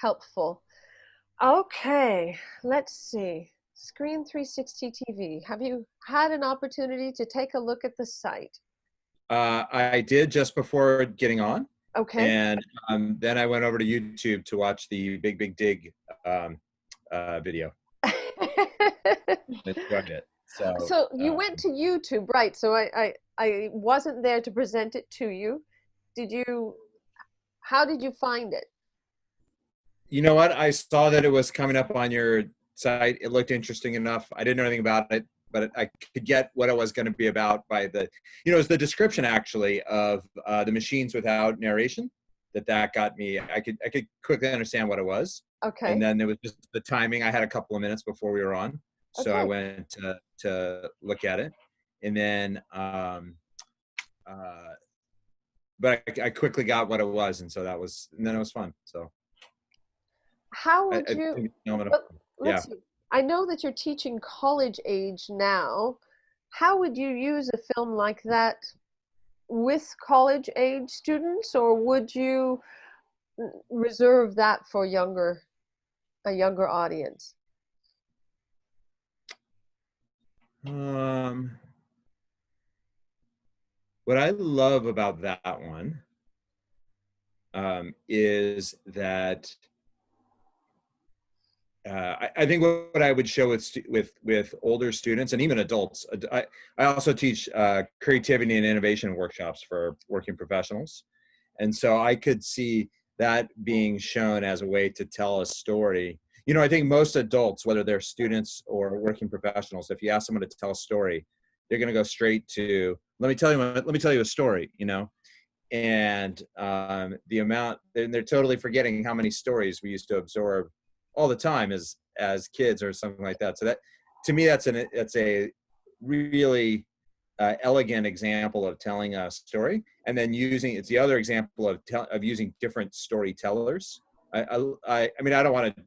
helpful. Okay, let's see. Screen 360 TV. Have you had an opportunity to take a look at the site? I did just before getting on, Okay. and then I went over to YouTube to watch the Big Big Dig um, video. Enjoyed it. So So you went to YouTube, right? So I wasn't there to present it to you. Did you, how did you find it? you know what? I saw that it was coming up on your site. It looked interesting enough. I didn't know anything about it, but I could get what it was going to be about by the, it was the description actually of the machines without narration that got me. I could quickly understand what it was, and Okay. then there was just the timing. I had a couple of minutes before we were on, so I Okay. went to look at it, and then but I quickly got what it was, and so and then it was fun. So How I would you, think it's phenomenal. well, Yeah. let's see. I know that you're teaching college age now. How would you use a film like that with college age students, or would you reserve that for a younger audience? Um, what I love about that one is that I think what I would show with older students and even adults. I also teach creativity and innovation workshops for working professionals, and so I could see that being shown as a way to tell a story. I think most adults, whether they're students or working professionals, if you ask someone to tell a story, they're going to go straight to let me tell you a story. And the amount, and they're totally forgetting how many stories we used to absorb all the time as kids or something like that. So that, to me, that's a really elegant example of telling a story, and then it's the other example of using different storytellers. I mean, I don't want to,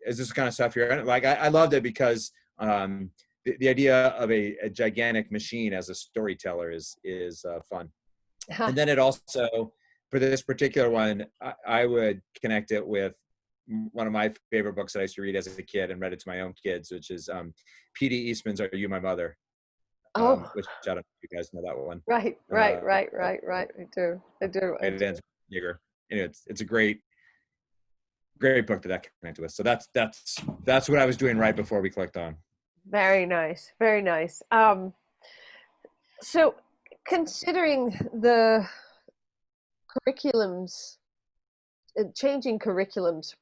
is this kind of stuff here? Like, I loved it because the idea of a gigantic machine as a storyteller is fun. And then it also, for this particular one, I would connect it with one of my favorite books that I used to read as a kid and read it to my own kids, which is P.D. Eastman's "Are You My Mother?" Oh, Which I don't know if you guys know that one. right, right, right, right, right. I do. I do. I It do. ends with Nigger. It's a great book that connected with. So that's what I was doing right before we clicked on. Very nice. Very nice. So considering the curriculums, changing curriculums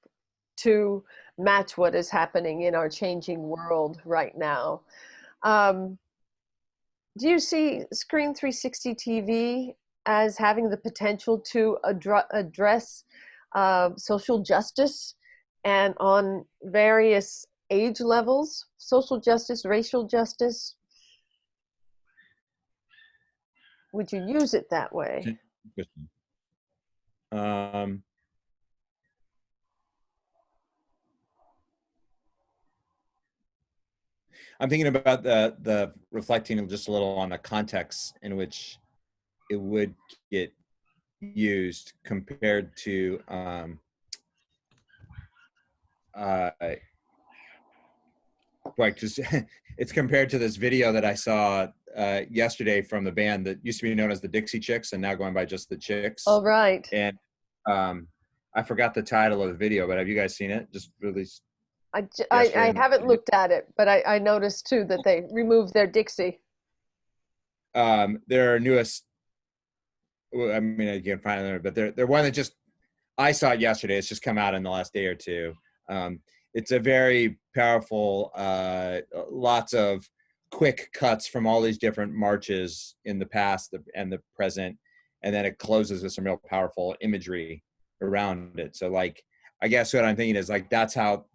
to match what is happening in our changing world right now, um, do you see Screen 360 TV as having the potential to address social justice and on various age levels, social justice, racial justice? Would you use it that way? Um, I'm thinking about the reflecting just a little on the context in which it would get used compared to like just it's compared to this video that I saw yesterday from the band that used to be known as the Dixie Chicks and now going by just the Chicks. All right. And I forgot the title of the video, but have you guys seen it? Just released yesterday. I haven't looked at it, but I noticed too that they removed their Dixie. Their newest, I mean, I can't find them, but they're one that just, I saw it yesterday. It's just come out in the last day or two. It's a very powerful, lots of quick cuts from all these different marches in the past and the present, and then it closes with some real powerful imagery around it. So, like, I guess what I'm thinking is like that's how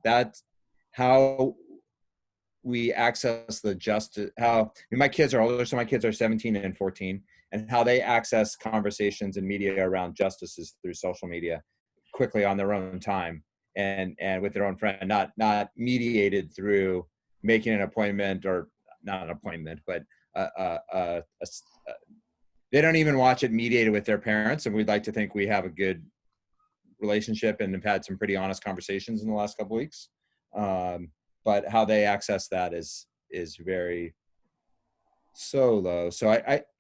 we access the justice. How, I mean, my kids are older, so my kids are 17 and 14, and how they access conversations and media around justice is through social media, quickly on their own time and with their own friend, not mediated through making an appointment, or not an appointment, but they don't even watch it mediated with their parents. And we'd like to think we have a good relationship and have had some pretty honest conversations in the last couple of weeks. But how they access that is very low. So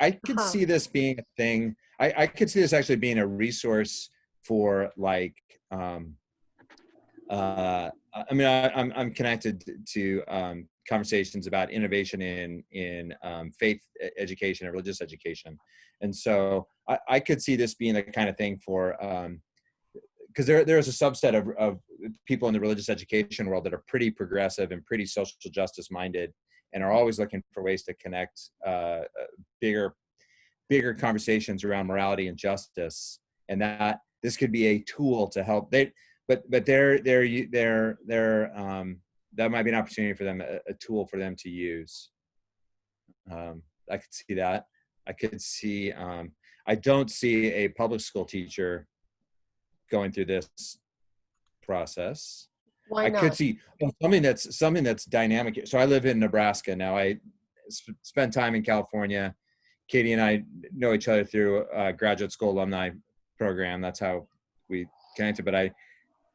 I could see this being a thing. I could see this actually being a resource for like, I mean, I'm connected to conversations about innovation in faith education and religious education, and so I could see this being the kind of thing for, because there's a subset of people in the religious education world that are pretty progressive and pretty social justice minded, and are always looking for ways to connect bigger conversations around morality and justice, and that this could be a tool to help. But that might be an opportunity for them, a tool for them to use. I could see that. I could see. I don't see a public school teacher going through this process. Why not? I could see something that's dynamic. So I live in Nebraska now. I spent time in California. Katie and I know each other through a graduate school alumni program. That's how we connected. But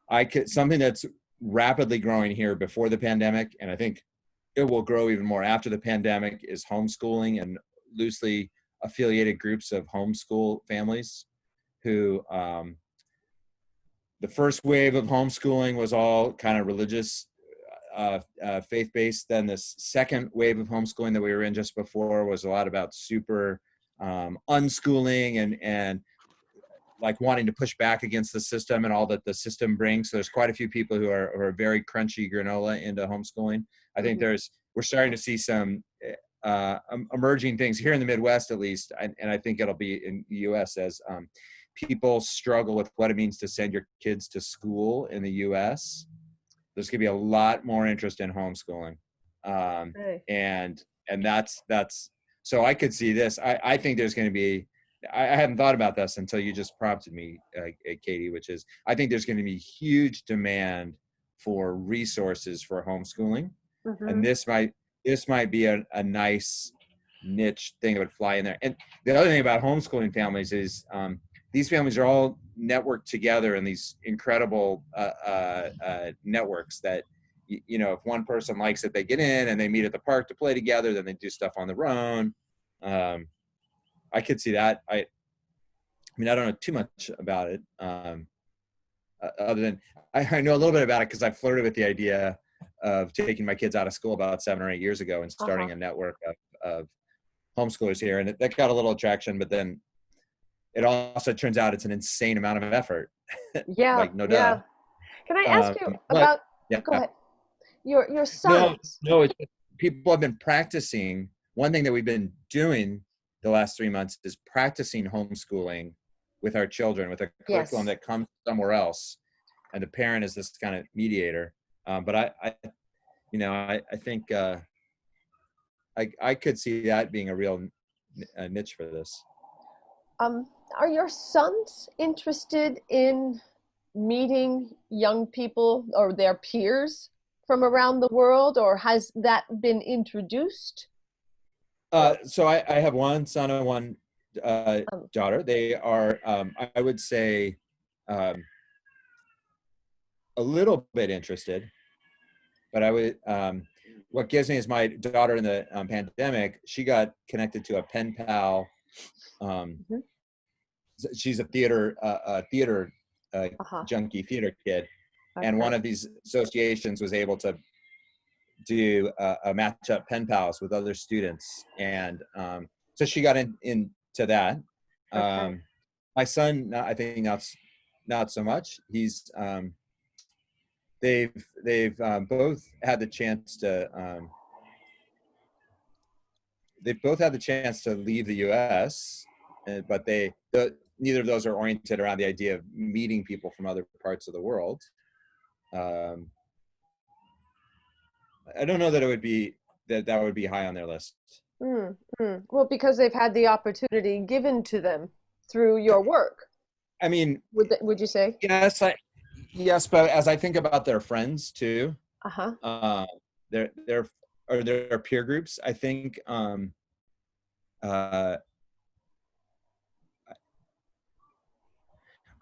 I could, something that's rapidly growing here before the pandemic, and I think it will grow even more after the pandemic, is homeschooling and loosely affiliated groups of homeschool families who, the first wave of homeschooling was all kind of religious, faith-based. Then this second wave of homeschooling that we were in just before was a lot about super unschooling and like wanting to push back against the system and all that the system brings. So there's quite a few people who are very crunchy granola into homeschooling. I think we're starting to see some emerging things here in the Midwest, at least, and I think it'll be in the U.S. as people struggle with what it means to send your kids to school in the U.S. There's going to be a lot more interest in homeschooling, and that's so I could see this. I think there's going to be. I hadn't thought about this until you just prompted me, Katie, which is I think there's going to be huge demand for resources for homeschooling, and this might be a nice niche thing that would fly in there. And the other thing about homeschooling families is these families are all networked together in these incredible networks that, you know, if one person likes it, they get in and they meet at the park to play together, then they do stuff on their own. I could see that. I mean, I don't know too much about it, other than I know a little bit about it because I flirted with the idea of taking my kids out of school about 7 or 8 years ago and starting a network of homeschoolers here. And that got a little attraction, but then it also turns out it's an insane amount of effort. Yeah. Like, no duh. Can I ask you about, go ahead, your sons? No, people have been practicing. One thing that we've been doing the last 3 months is practicing homeschooling with our children with a curriculum that comes somewhere else, and the parent is this kind of mediator. But I think I could see that being a real niche for this. Are your sons interested in meeting young people or their peers from around the world, or has that been introduced? So I have one son and one daughter. They are, I would say, a little bit interested, but I would, what gives me is my daughter in the pandemic, she got connected to a pen pal. She's a theater junkie, theater kid. And one of these associations was able to do a match-up pen pals with other students, and so she got into that. My son, I think not so much. He's they've both had the chance to leave the U.S., but neither of those are oriented around the idea of meeting people from other parts of the world. I don't know that it would be that would be high on their list. Well, because they've had the opportunity given to them through your work. I mean, would you say? Yes, but as I think about their friends too, their peer groups, I think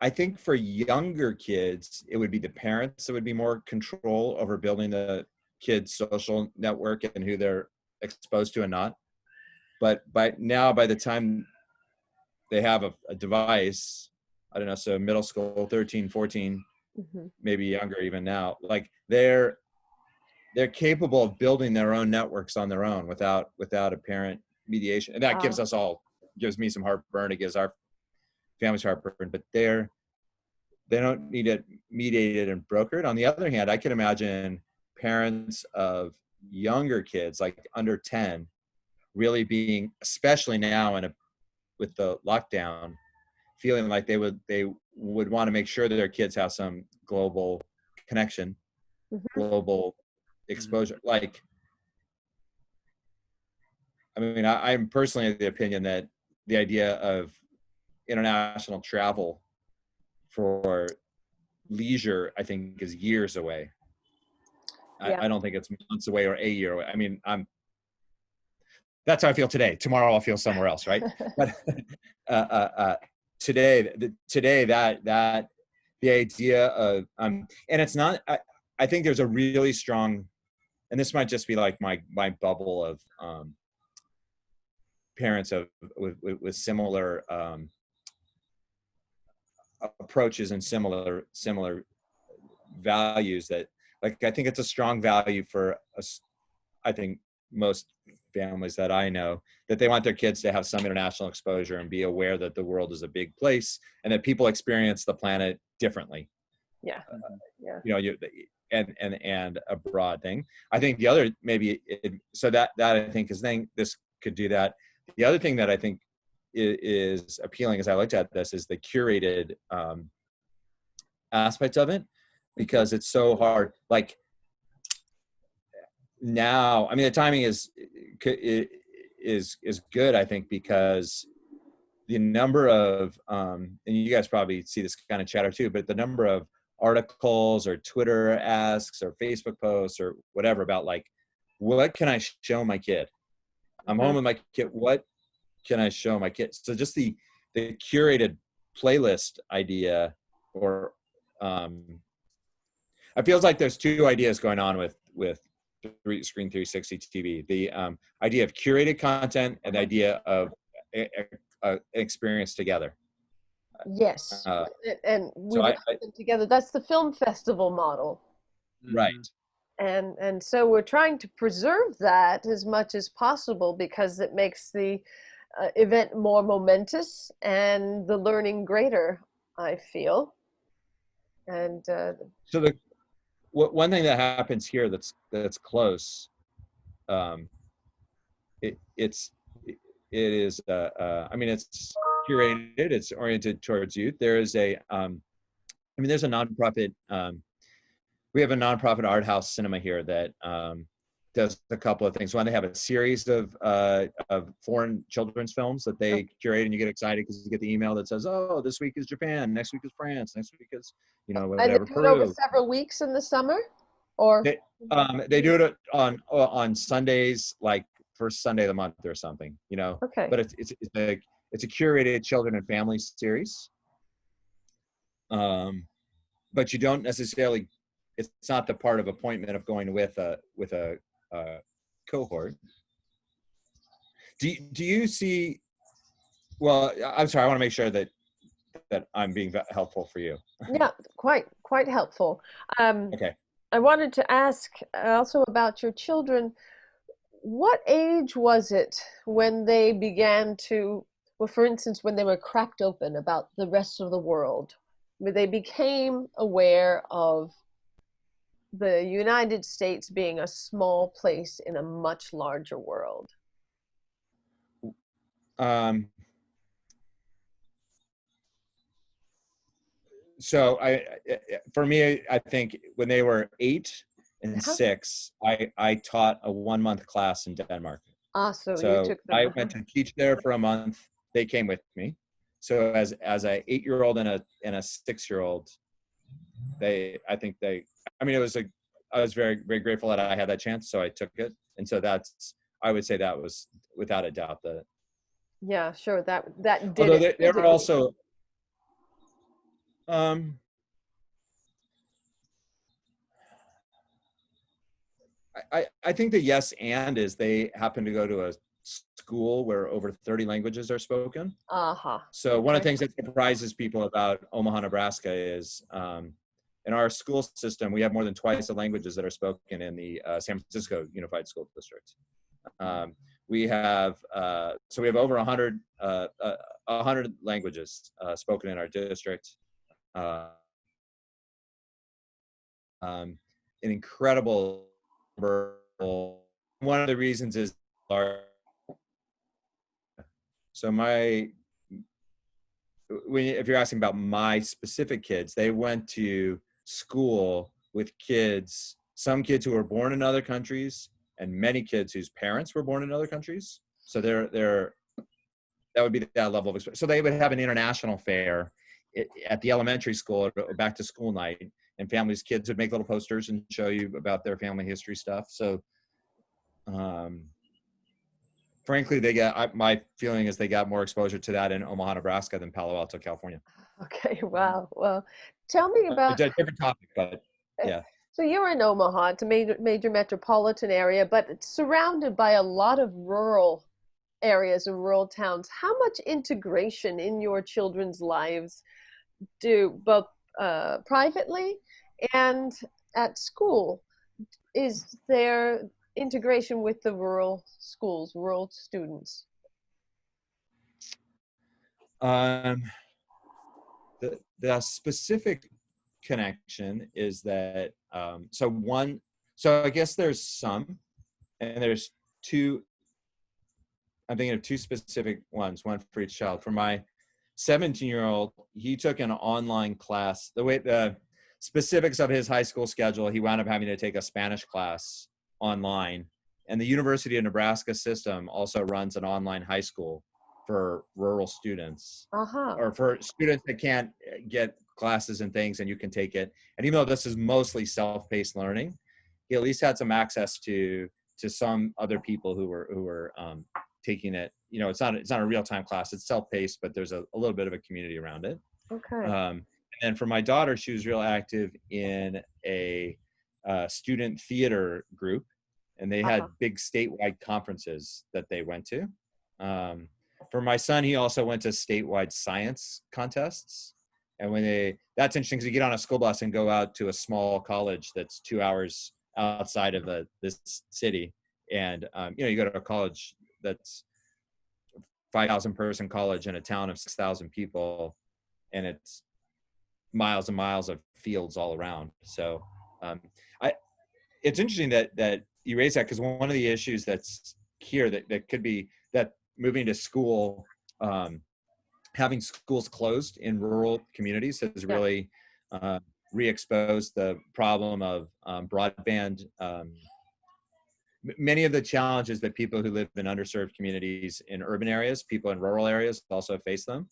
I think for younger kids, it would be the parents that would be more control over building the kids' social network and who they're exposed to and not. But by the time they have a device, I don't know, so middle school, 13, 14, maybe younger even now, like they're capable of building their own networks on their own without a parent mediation. And that gives me some heartburn. It gives our families heartburn, but they don't need it mediated and brokered. On the other hand, I can imagine parents of younger kids, like under 10, really being, especially now with the lockdown, feeling like they would want to make sure that their kids have some global connection, global exposure. Like, I mean, I'm personally of the opinion that the idea of international travel for leisure, I think, is years away. Yeah. I don't think it's months away or a year away. I mean, that's how I feel today. Tomorrow I'll feel somewhere else, right? But today that the idea of and it's not. I think there's a really strong, and this might just be like my bubble of parents with similar approaches and similar values, that, like, I think it's a strong value for us. I think most families that I know, that they want their kids to have some international exposure and be aware that the world is a big place and that people experience the planet differently. Yeah. You know, and a broad thing. I think the other so that I think this could do that. The other thing that I think is appealing as I looked at this is the curated aspect of it, because it's so hard. Like now, I mean, the timing is good, I think, because the number of and you guys probably see this kind of chatter too, but the number of articles or Twitter asks or Facebook posts or whatever about, like, what can I show my kid? I'm home with my kid. What can I show my kids? So just the curated playlist idea, or it feels like there's two ideas going on with Screen 360 TV: the idea of curated content and the idea of experience together. Yes, and we put them together. That's the film festival model, right? And so we're trying to preserve that as much as possible, because it makes the event more momentous and the learning greater, I feel. And so one thing that happens here that's close, it is I mean, it's curated, it's oriented towards youth. There is a there's a nonprofit, we have a nonprofit art house cinema here that does a couple of things. One, they have a series of foreign children's films that they curate, and you get excited because you get the email that says, oh, this week is Japan, next week is France, next week is, whatever. And they do it over several weeks in the summer, or they do it on Sundays, like first Sunday of the month or something, Okay. But it's a curated children and family series. But you don't necessarily, it's not the part of appointment of going with a cohort. Do you see? Well, I'm sorry. I want to make sure that I'm being helpful for you. Yeah, quite helpful. Okay. I wanted to ask also about your children. What age was it when they began to, well, for instance, when they were cracked open about the rest of the world, when they became aware of the United States being a small place in a much larger world? So for me, I think when they were 8 and 6, I taught a 1-month class in Denmark. So you took them. I went to teach there for a month. They came with me. So as a 8-year-old and a 6-year-old, I was very, very grateful that I had that chance. So I took it. And so I would say that was without a doubt yeah, sure. That did. Although there were also, Um, I think the yes and is they happen to go to a school where over 30 languages are spoken. Uh-huh. So one of Okay. the things that surprises people about Omaha, Nebraska is in our school system, we have more than twice the languages that are spoken in the San Francisco Unified School District. Um, we have so we have over 100 languages spoken in our district. Uh, an incredible number. One of the reasons is our so my if you're asking about my specific kids, they went to school with kids, some kids who were born in other countries, and many kids whose parents were born in other countries. So they're that would be that level of experience. So they would have an international fair at the elementary school or back to school night, and families, kids would make little posters and show you about their family history stuff. So um, frankly, my feeling is they got more exposure to that in Omaha, Nebraska than Palo Alto, California. Okay. Wow. Well, tell me about, It's a different topic, but uh, yeah. so you're in Omaha. It's a major metropolitan area, but it's surrounded by a lot of rural areas and rural towns. How much integration in your children's lives do both privately and at school? Is there integration with the rural schools, rural students? Um, the specific connection is that so I guess there's some, and there's two. I'm thinking of two specific ones, one for each child. For my 17-year-old, he took an online class. The specifics of his high school schedule, he wound up having to take a Spanish class online. And the University of Nebraska system also runs an online high school for rural students, Uh-huh. or for students that can't get classes and things, and you can take it. And even though this is mostly self-paced learning, he at least had some access to some other people who were taking it. It's not a real-time class, it's self-paced, but there's a little bit of a community around it. Okay. And for my daughter, she was real active in a student theater group, and they had Uh-huh. big statewide conferences that they went to. For my son, he also went to statewide science contests. And that's interesting because you get on a school bus and go out to a small college that's 2 hours outside of this city. And, you go to a college that's 5,000 person college in a town of 6,000 people, and it's miles and miles of fields all around. So it's interesting that you raise that, because one of the issues that's here that could be that moving to school, having schools closed in rural communities has Yeah. really re-exposed the problem of broadband. Many of the challenges that people who live in underserved communities in urban areas, people in rural areas also face them.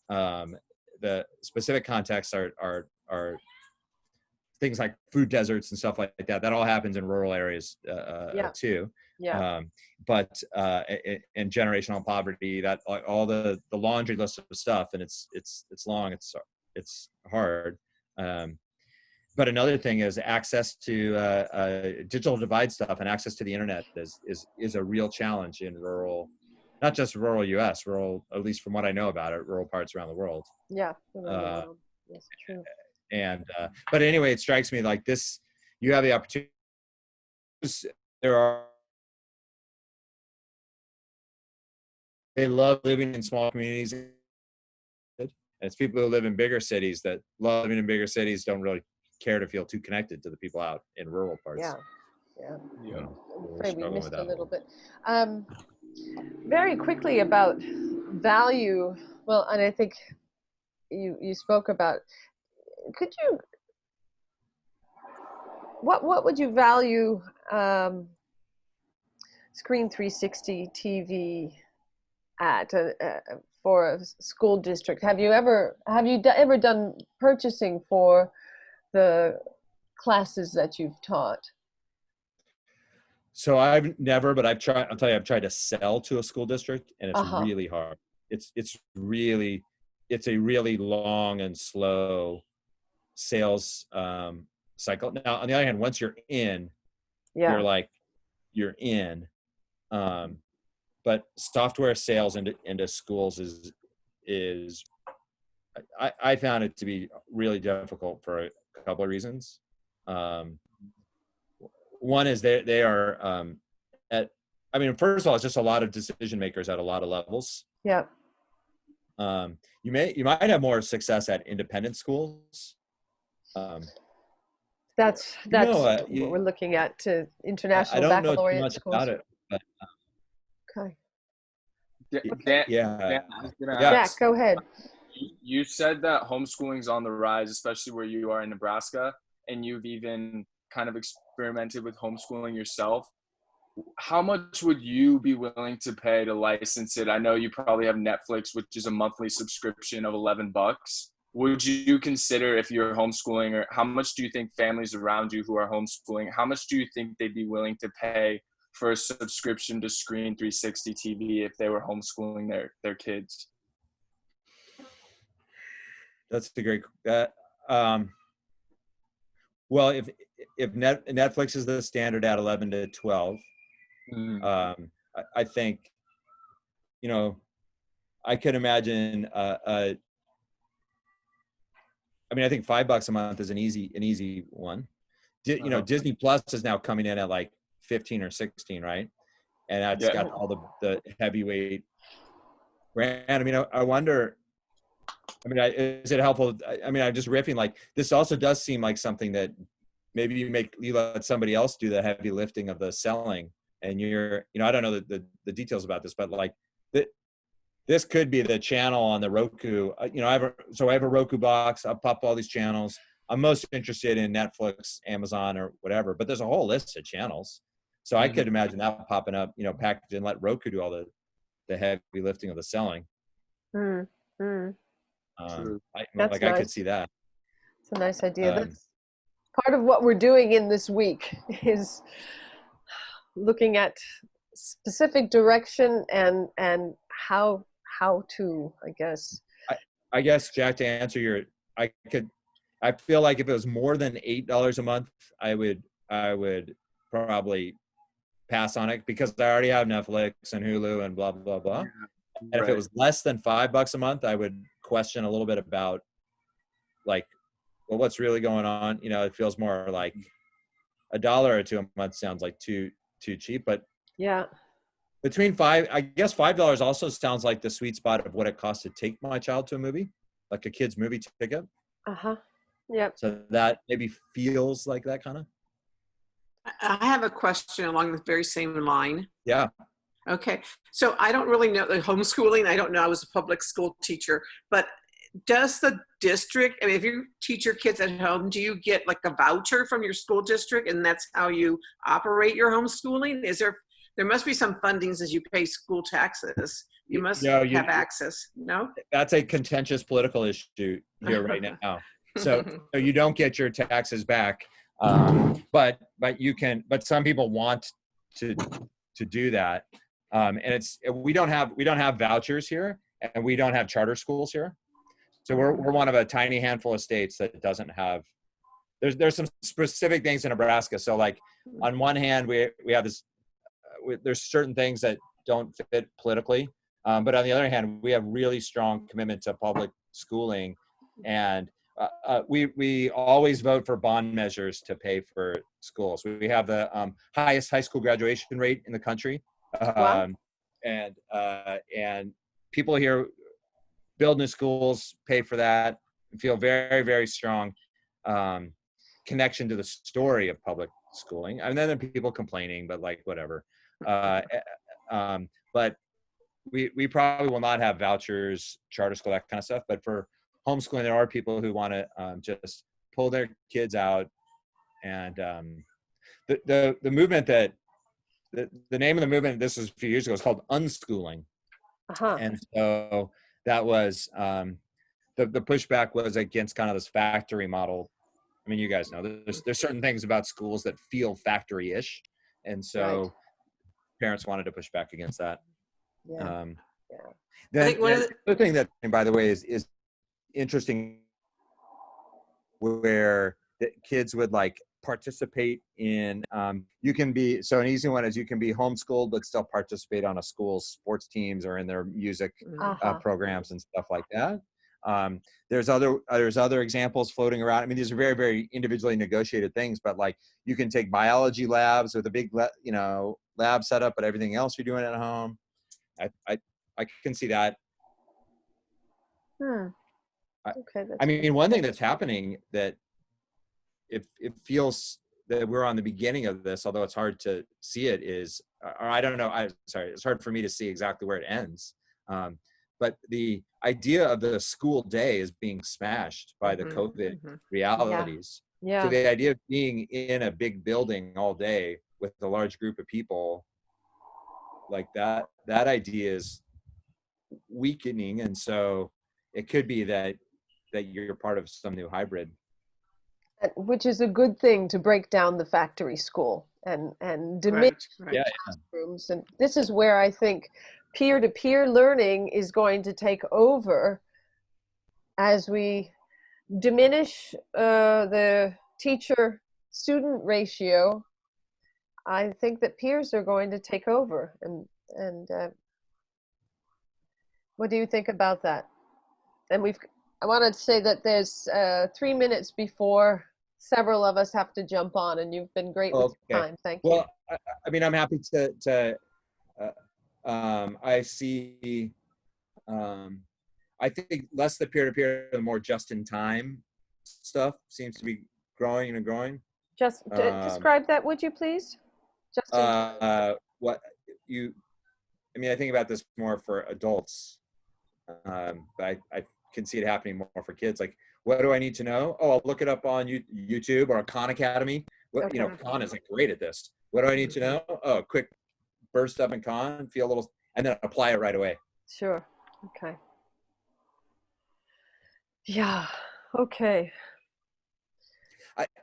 The specific contexts are things like food deserts and stuff like that. That all happens in rural areas Yeah. too. Yeah. But and generational poverty, that all the laundry list of stuff, and it's long, it's hard. But another thing is access to digital divide stuff, and access to the internet is a real challenge in rural, not just rural U.S., rural, at least from what I know about it, rural parts around the world. Yeah. Around the Uh, world. Yes, true. and but anyway, it strikes me like this: you have the opportunity. There are They love living in small communities. And it's people who live in bigger cities that love living in bigger cities don't really care to feel too connected to the people out in rural parts. Yeah. Yeah. Yeah. I'm We're afraid we struggling with missed a that. little bit. Um, very quickly about value. Well, and I think you spoke about. Could you? What would you value Screen 360 TV at for a school district? Have you ever done purchasing for the classes that you've taught? So I've never, but I'll tell you, I've tried to sell to a school district, and it's Uh-huh. really hard. It's really, it's a really long and slow sales cycle. Now, on the other hand, once you're in, Yeah. you're in. But software sales into schools is I found it to be really difficult for a couple of reasons. One is they are first of all, it's just a lot of decision makers at a lot of levels. Yeah. You might have more success at independent schools. That's what we're looking at, to I international don't know too baccalaureate much schools. about it, but Okay. Dan, yeah, I was gonna yeah. Jack, ask, go ahead. you said that homeschooling's on the rise, especially where you are in Nebraska, and you've even kind of experimented with homeschooling yourself. How much would you be willing to pay to license it? I know you probably have Netflix, which is a monthly subscription of $11. Would you consider, if you're homeschooling, or how much do you think families around you who are homeschooling, how much do you think they'd be willing to pay for a subscription to Screen 360 TV if they were homeschooling their kids? That's a great. Well, if Netflix is the standard at 11 to 12, I think, I could imagine. I think $5 a month is an easy one. Disney Plus is now coming in at like 15 or 16, right? And that's got all the heavyweight brand. I wonder. Is it helpful? I'm just riffing. Like, this also does seem like something that maybe you let somebody else do the heavy lifting of the selling, and I don't know the details about this, but like this could be the channel on the Roku. I have a Roku box. I'll pop all these channels. I'm most interested in Netflix, Amazon, or whatever, but there's a whole list of channels. So I could imagine that popping up, packaged, and let Roku do all the heavy lifting of the selling. That's nice. I could see that. It's a nice idea. That's part of what we're doing in this week, is looking at specific direction and how to, I guess. I guess, Jack, to answer I feel like if it was more than $8 a month, I would probably pass on it, because I already have Netflix and Hulu and blah blah blah. And if it was less than $5 a month, I would question a little bit about, like, well, what's really going on? It feels more like $1 or $2 a month sounds like too cheap. But yeah, between $5 also sounds like the sweet spot of what it costs to take my child to a movie, like a kid's movie ticket. Yep. So that maybe feels like that kind of. I have a question along the very same line. Yeah. Okay. So I don't really know the homeschooling. I don't know. I was a public school teacher, but does the district, if you teach your kids at home, do you get like a voucher from your school district, and that's how you operate your homeschooling? There must be some fundings as you pay school taxes. You must have access. No? That's a contentious political issue here right now. So you don't get your taxes back, but you can. But some people want to do that, and we don't have vouchers here, and we don't have charter schools here. So we're one of a tiny handful of states that doesn't have. There's some specific things in Nebraska. So like, on one hand, we have this. There's certain things that don't fit politically, but on the other hand, we have really strong commitment to public schooling, and we always vote for bond measures to pay for schools. We have the highest high school graduation rate in the country, and people here build new schools, pay for that, and feel very, very strong connection to the story of public schooling. And then there are people complaining, but like, whatever. But we probably will not have vouchers, charter school, that kind of stuff. But for homeschooling, there are people who want to just pull their kids out. And the movement that the name of the movement, this was a few years ago, is called unschooling. And so that was the pushback was against kind of this factory model. I mean, you guys know there's certain things about schools that feel factory-ish, and so parents wanted to push back against that. The other thing that, by the way, is interesting where the kids would like participate in you can be, so an easy one is you can be homeschooled but still participate on a school's sports teams or in their music programs and stuff like that. There's other examples floating around. I mean, these are very, very individually negotiated things, but like you can take biology labs with a big lab setup, but everything else you're doing at home. I can see that. Okay, I mean, one thing that's happening that it feels that we're on the beginning of this, although it's hard to see it, is, or I don't know, it's hard for me to see exactly where it ends. But the idea of the school day is being smashed by the COVID realities. Yeah. So the idea of being in a big building all day with a large group of people, like that idea is weakening. And so it could be that you're part of some new hybrid. Which is a good thing, to break down the factory school and diminish classrooms. And this is where I think peer-to-peer learning is going to take over as we diminish the teacher-student ratio. I think that peers are going to take over. And what do you think about that? And I wanted to say that there's 3 minutes before several of us have to jump on, and you've been great with your time. Thank you. Well, I mean, I'm happy to I see, I think less the peer-to-peer, the more just-in-time stuff seems to be growing and growing. Just describe that, would you please? I mean, I think about this more for adults, but I can see it happening more for kids. Like, what do I need to know? Oh, I'll look it up on YouTube or Khan Academy. Khan is like great at this. What do I need to know? Oh, quick burst up in Khan, feel a little, and then apply it right away. Sure. Okay. Yeah. Okay.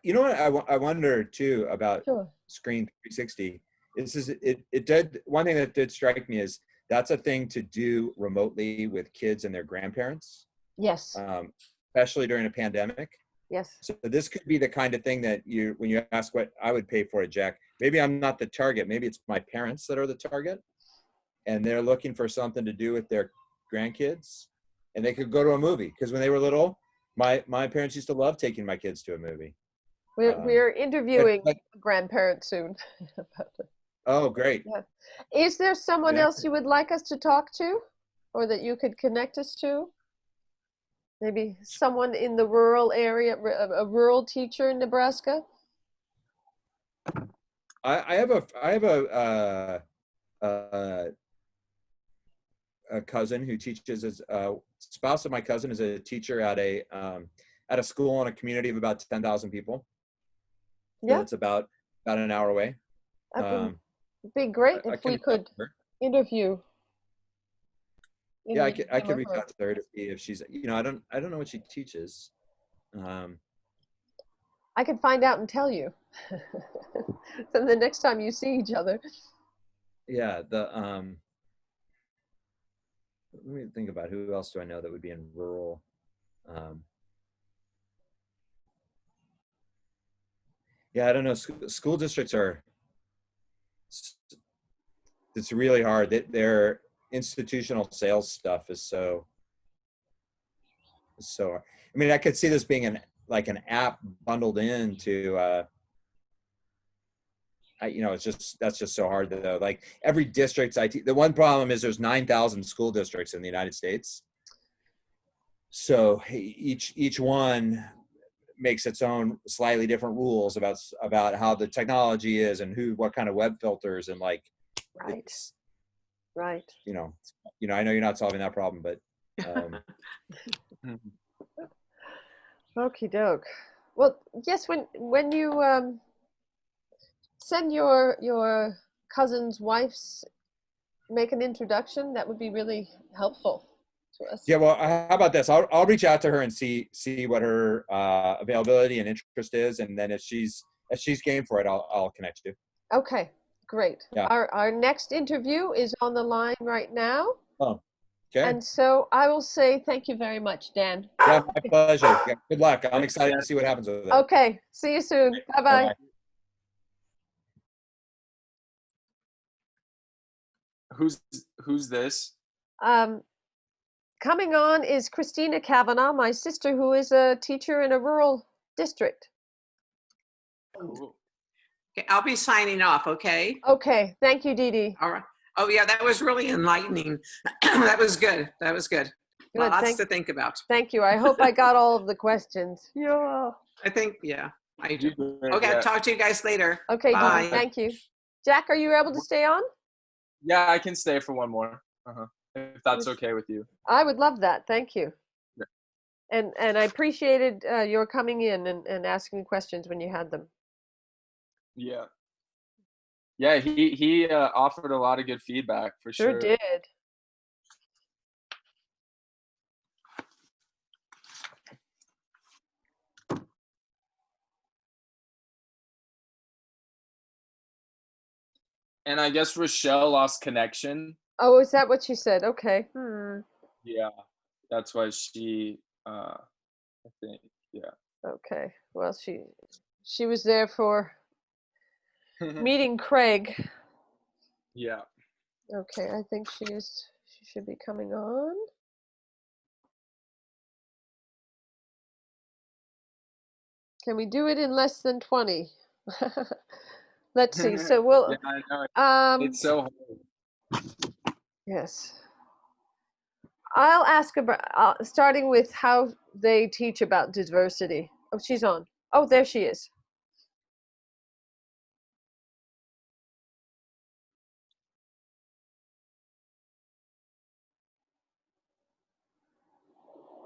You know what I wonder too about Screen 360 is it did, one thing that did strike me is that's a thing to do remotely with kids and their grandparents. Yes. Especially during a pandemic. Yes. So this could be the kind of thing that when you ask what I would pay for it, Jack, maybe I'm not the target. Maybe it's my parents that are the target, and they're looking for something to do with their grandkids, and they could go to a movie. Because when they were little, my parents used to love taking my kids to a movie. We're interviewing a grandparent soon. Oh, great. Yeah. Is there someone else you would like us to talk to, or that you could connect us to? Maybe someone in the rural area, a rural teacher in Nebraska? I have a cousin who teaches, as spouse of my cousin is a teacher at a school in a community of about 10,000 people. Yeah. So it's about an hour away. It'd be great if we could interview. Yeah, I could reach out to her to see if she's, I don't know what she teaches. I can find out and tell you. Then the next time you see each other. Yeah, let me think about who else do I know that would be in rural. Yeah, I don't know. School districts it's really hard. Their institutional sales stuff is so. I mean, I could see this being an app bundled into. That's just so hard though. Like every district's IT. The one problem is there's 9,000 school districts in the United States. So each one makes its own slightly different rules about how the technology is and what kind of web filters and like. Right. I know you're not solving that problem, but. Okie doke. Well, yes. When you send your cousin's wife's make an introduction, that would be really helpful to us. Yeah. Well, how about this? I'll reach out to her and see what her availability and interest is, and then if she's game for it, I'll connect you. Okay. Great. Yeah. Our next interview is on the line right now. Oh, Okay. And so I will say thank you very much, Dan. Yeah, my pleasure. Yeah, good luck. I'm excited to see what happens with it. Okay, see you soon. Bye-bye. Bye-bye. Who's this? Coming on is Christina Kavanaugh, my sister, who is a teacher in a rural district. Cool. Okay, I'll be signing off, okay? Okay, thank you, Dee Dee. All right. Oh, yeah, that was really enlightening. That was good. That was good. Good, Lots to think about. thank you. I hope I got all of the questions. Yeah. I think, yeah, I do. You did, Okay, yeah. I'll talk to you guys later. Okay, Dee Bye. Dee, thank you. Jack, are you able to stay on? Yeah, I can stay for one more. If that's okay with you. I would love that. Thank you. Yeah. And I appreciated your coming in and asking questions when you had them. Yeah. Yeah, he offered a lot of good feedback for Sure sure. did. And I guess Rochelle lost connection. Oh, is that what she said? Okay. Yeah, that's why she. I think. Yeah. Okay. Well, she was there for meeting Craig. Yeah. Okay, I think she should be coming on. Can we do it in less than 20? Let's see. So we'll Yeah, I know. It's so hard. yes. I'll ask about starting with how they teach about diversity. Oh, she's on. Oh, there she is.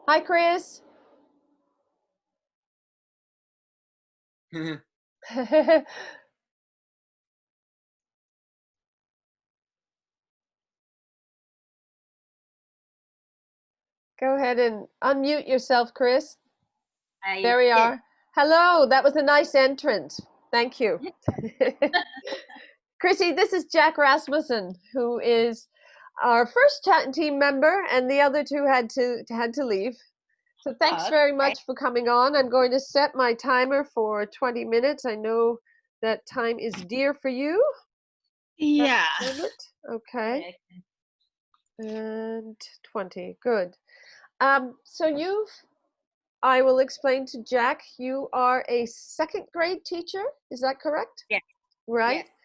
Hi, Chris. Go ahead and unmute yourself, Chris. There we are. Hello, that was a nice entrance. Thank you. Chrissy, this is Jack Rasmussen, who is our first team member, and the other two had to leave. So thanks very much for coming on. I'm going to set my timer for 20 minutes. I know that time is dear for you. Yeah. Okay. And 20. Good. So I will explain to Jack, you are a second grade teacher. Is that correct? Yes. Right? Yes.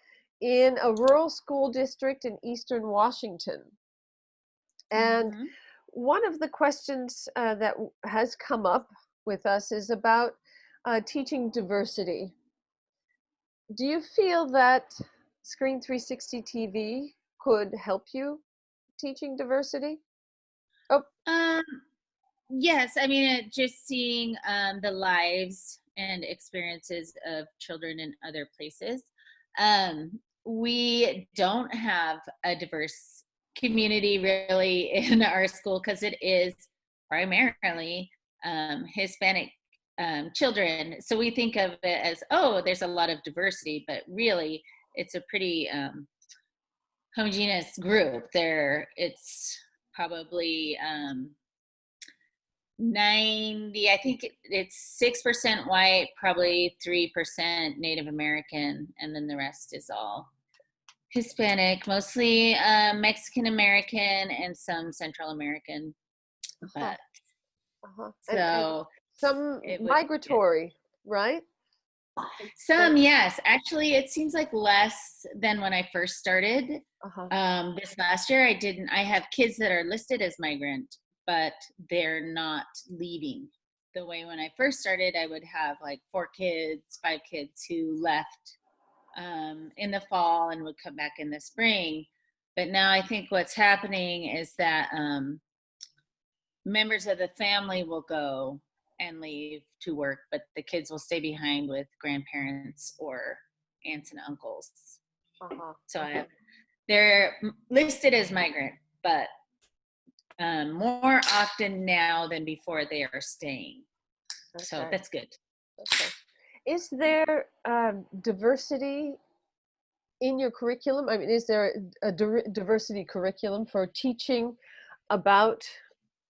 In a rural school district in Eastern Washington. And one of the questions that has come up with us is about teaching diversity. Do you feel that Screen 360 TV could help you teaching diversity? Yes, I mean, just seeing the lives and experiences of children in other places. We don't have a diverse community really in our school because it is primarily Hispanic children. So we think of it as, oh, there's a lot of diversity, but really it's a pretty homogeneous group. It's probably 90, I think it's 6% white, probably 3% Native American, and then the rest is all Hispanic, mostly Mexican American and some Central American. But so and some migratory, right? Some, yes. Actually, it seems like less than when I first started. This last year, I have kids that are listed as migrant, but they're not leaving. The way when I first started, I would have like 5 kids who left in the fall and would come back in the spring. But now I think what's happening is that members of the family will go and leave to work, but the kids will stay behind with grandparents or aunts and uncles. So they're listed as migrant, but more often now than before they are staying. So that's good. Okay. Is there diversity in your curriculum? I mean, is there a diversity curriculum for teaching about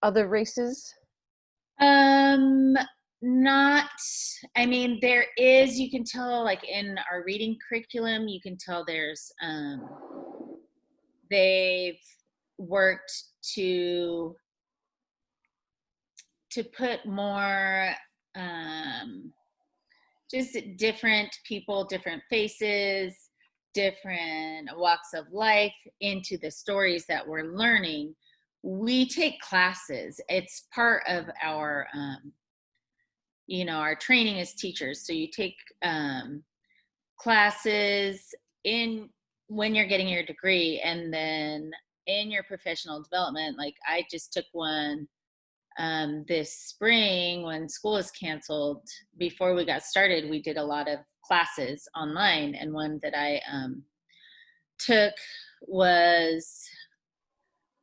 other races? Not, I mean, there is, you can tell, like in our reading curriculum, you can tell there's, they've worked to put more, just different people, different faces, different walks of life into the stories that we're learning. We take classes. It's part of our, our training as teachers. So you take classes in when you're getting your degree, and then in your professional development. Like I just took one this spring when school was canceled. Before we got started, we did a lot of classes online, and one that I took was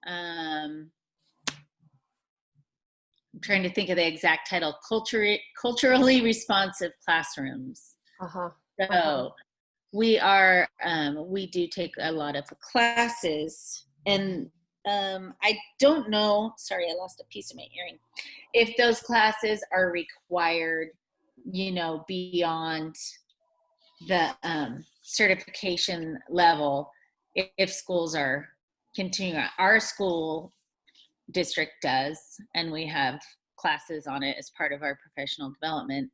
I'm trying to think of the exact title, culturally responsive classrooms. So we are we do take a lot of classes, and I don't know, sorry, I lost a piece of my earring, if those classes are required, beyond the certification level, if schools are continuing. Our school district does, and we have classes on it as part of our professional development.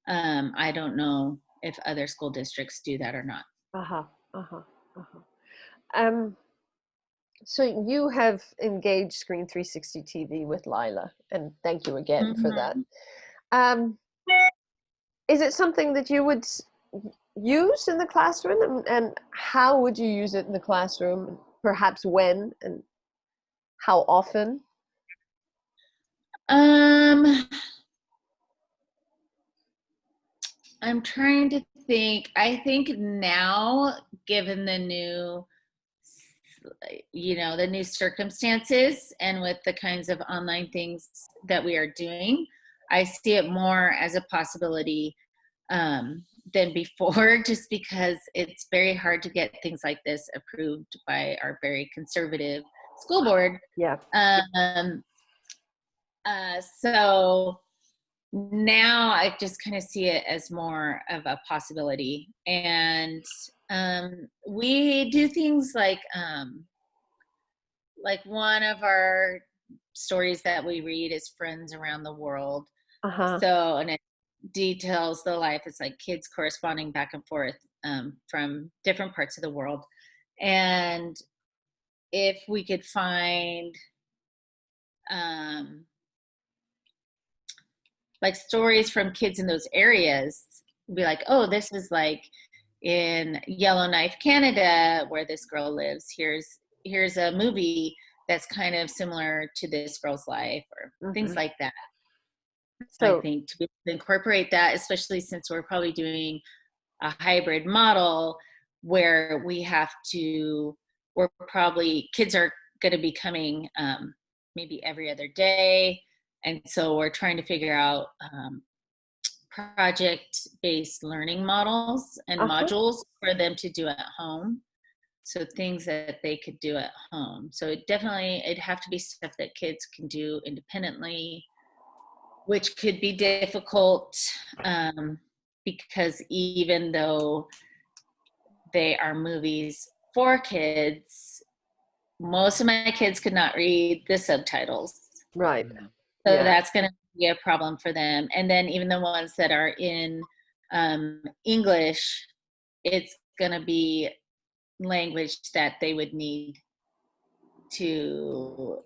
I don't know if other school districts do that or not. So you have engaged Screen 360 TV with Lila, and thank you again for that. Is it something that you would use in the classroom, and how would you use it in the classroom? Perhaps when and how often? I'm trying to think. I think now, given the new, the new circumstances and with the kinds of online things that we are doing, I see it more as a possibility than before, just because it's very hard to get things like this approved by our very conservative school board. Yeah. So now I just kind of see it as more of a possibility. And we do things like one of our stories that we read is Friends Around the World. So, and it details the life. It's like kids corresponding back and forth from different parts of the world. And if we could find like stories from kids in those areas, be like, oh, this is like in Yellowknife, Canada, where this girl lives. Here's a movie that's kind of similar to this girl's life, or things like that. So I think to be able to incorporate that, especially since we're probably doing a hybrid model where kids are going to be coming maybe every other day. And so we're trying to figure out project-based learning models and modules for them to do at home. So things that they could do at home. So it'd have to be stuff that kids can do independently, which could be difficult because even though they are movies for kids, most of my kids could not read the subtitles. Right. So that's going to be a problem for them. And then even the ones that are in English, it's going to be language that they would need to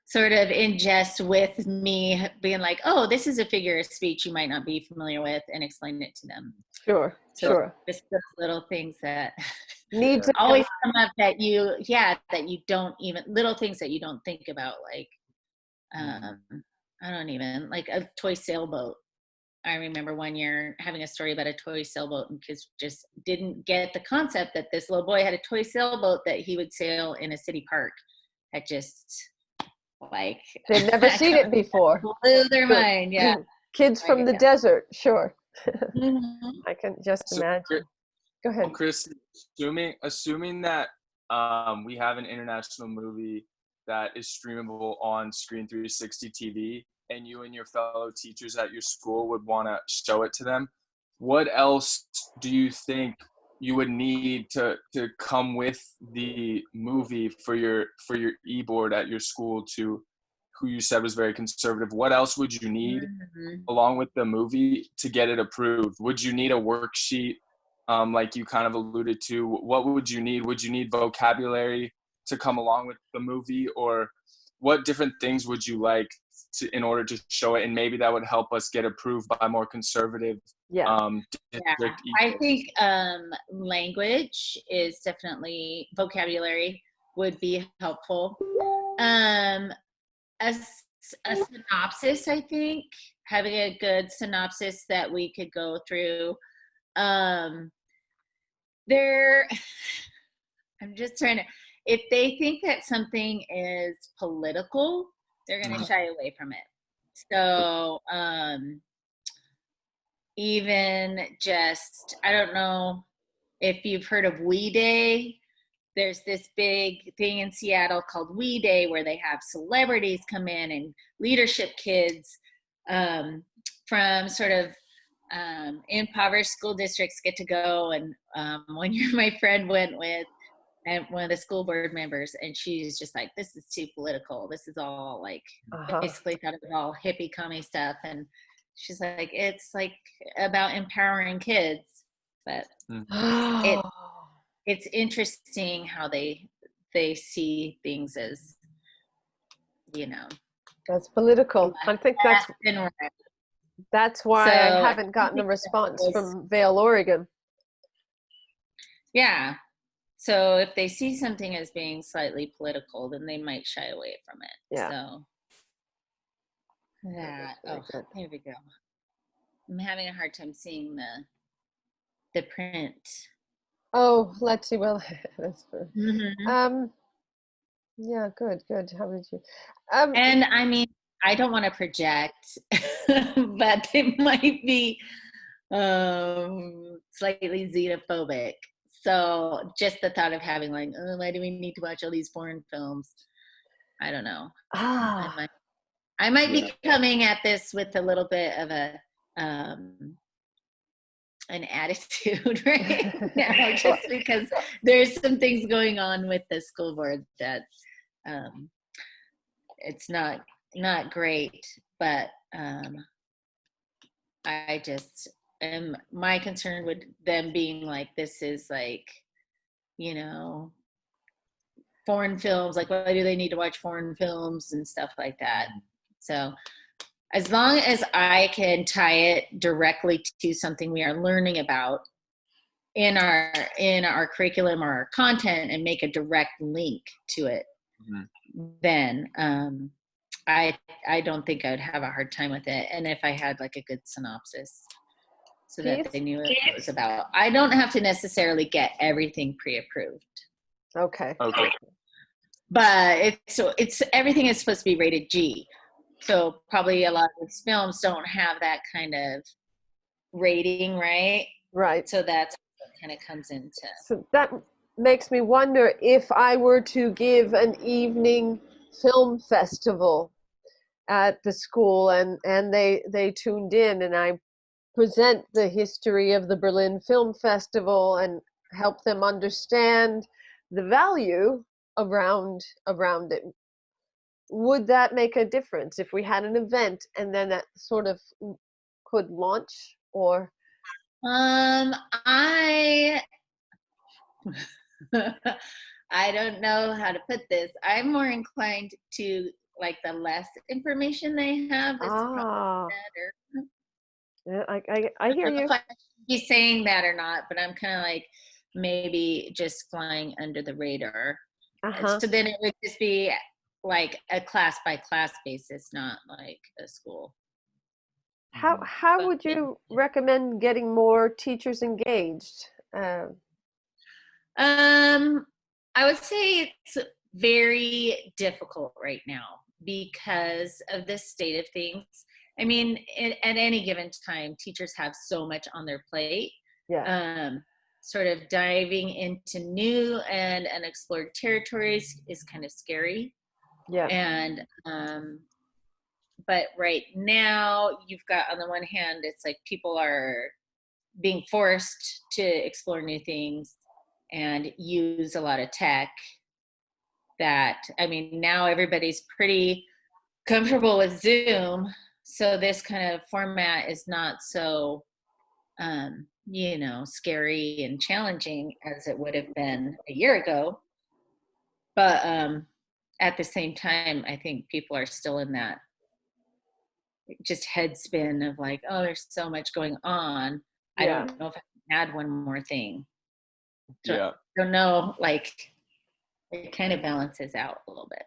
sort of ingest with me being like, oh, this is a figure of speech you might not be familiar with, and explain it to them. Sure. Just those little things that need to always come up that you don't even, little things that you don't think about, like, I don't even, like a toy sailboat. I remember one year having a story about a toy sailboat, and kids just didn't get the concept that this little boy had a toy sailboat that he would sail in a city park. That just, like, they've never seen it before. Blew their mind. Yeah. Kids from the desert. Sure. I can just imagine. Go ahead. Chris, assuming that we have an international movie that is streamable on Screen 360 TV, and you and your fellow teachers at your school would want to show it to them. What else do you think you would need to come with the movie for your e-board at your school, to who you said was very conservative? What else would you need along with the movie to get it approved? Would you need a worksheet, like you kind of alluded to? What would you need? Would you need vocabulary to come along with the movie, or what different things would you like in order to show it? And maybe that would help us get approved by more conservative district. I think language is definitely, vocabulary would be helpful. As a synopsis, I think having a good synopsis that we could go through. I'm just trying to, if they think that something is political, they're going to shy away from it. So even just, I don't know if you've heard of We Day. There's this big thing in Seattle called We Day, where they have celebrities come in and leadership kids from sort of impoverished school districts get to go. And one year my friend went with one of the school board members, and she's just like, this is too political. This is all like, basically thought it was all hippie commie stuff. And she's like, it's like about empowering kids. But it's interesting how they see things as, you know. That's political. I think that's why I haven't gotten a response from Vail, Oregon. Yeah. So if they see something as being slightly political, then they might shy away from it. Yeah. So there we go. I'm having a hard time seeing the print. Oh, let's see. Well, that's good. Yeah, good. How did you? And I mean, I don't want to project, but they might be slightly xenophobic. So just the thought of having like, oh, why do we need to watch all these foreign films? I don't know. I might be coming at this with a little bit of an attitude right now, just because there's some things going on with the school board that it's not great, but I just am, my concern with them being like, this is like, you know, foreign films, like why do they need to watch foreign films and stuff like that? So as long as I can tie it directly to something we are learning about in our curriculum or our content and make a direct link to it, then I don't think I would have a hard time with it. And if I had like a good synopsis so that they knew what it was about. I don't have to necessarily get everything pre-approved. Okay. But it's everything is supposed to be rated G. So probably a lot of these films don't have that kind of rating, right? Right. So that's what kind of comes into. So that makes me wonder, if I were to give an evening film festival at the school and they tuned in, and I present the history of the Berlin Film Festival and help them understand the value around it. Would that make a difference if we had an event and then that sort of could launch? Or I don't know how to put this. I'm more inclined to like the less information they have is probably better. Yeah, I hear you. If I should be saying that or not, but I'm kind of like maybe just flying under the radar. So then it would just be like a class by class basis, not like a school. How would you recommend getting more teachers engaged? I would say it's very difficult right now because of this state of things. I mean, at any given time, teachers have so much on their plate. Yeah. sort of diving into new and unexplored territories is kind of scary. Yeah. And but right now you've got, on the one hand, it's like people are being forced to explore new things and use a lot of tech that, I mean, now everybody's pretty comfortable with Zoom. So this kind of format is not so, you know, scary and challenging as it would have been a year ago. But at the same time, I think people are still in that just head spin of like, oh, there's so much going on. I don't know if I can add one more thing. So I don't know, like it kind of balances out a little bit.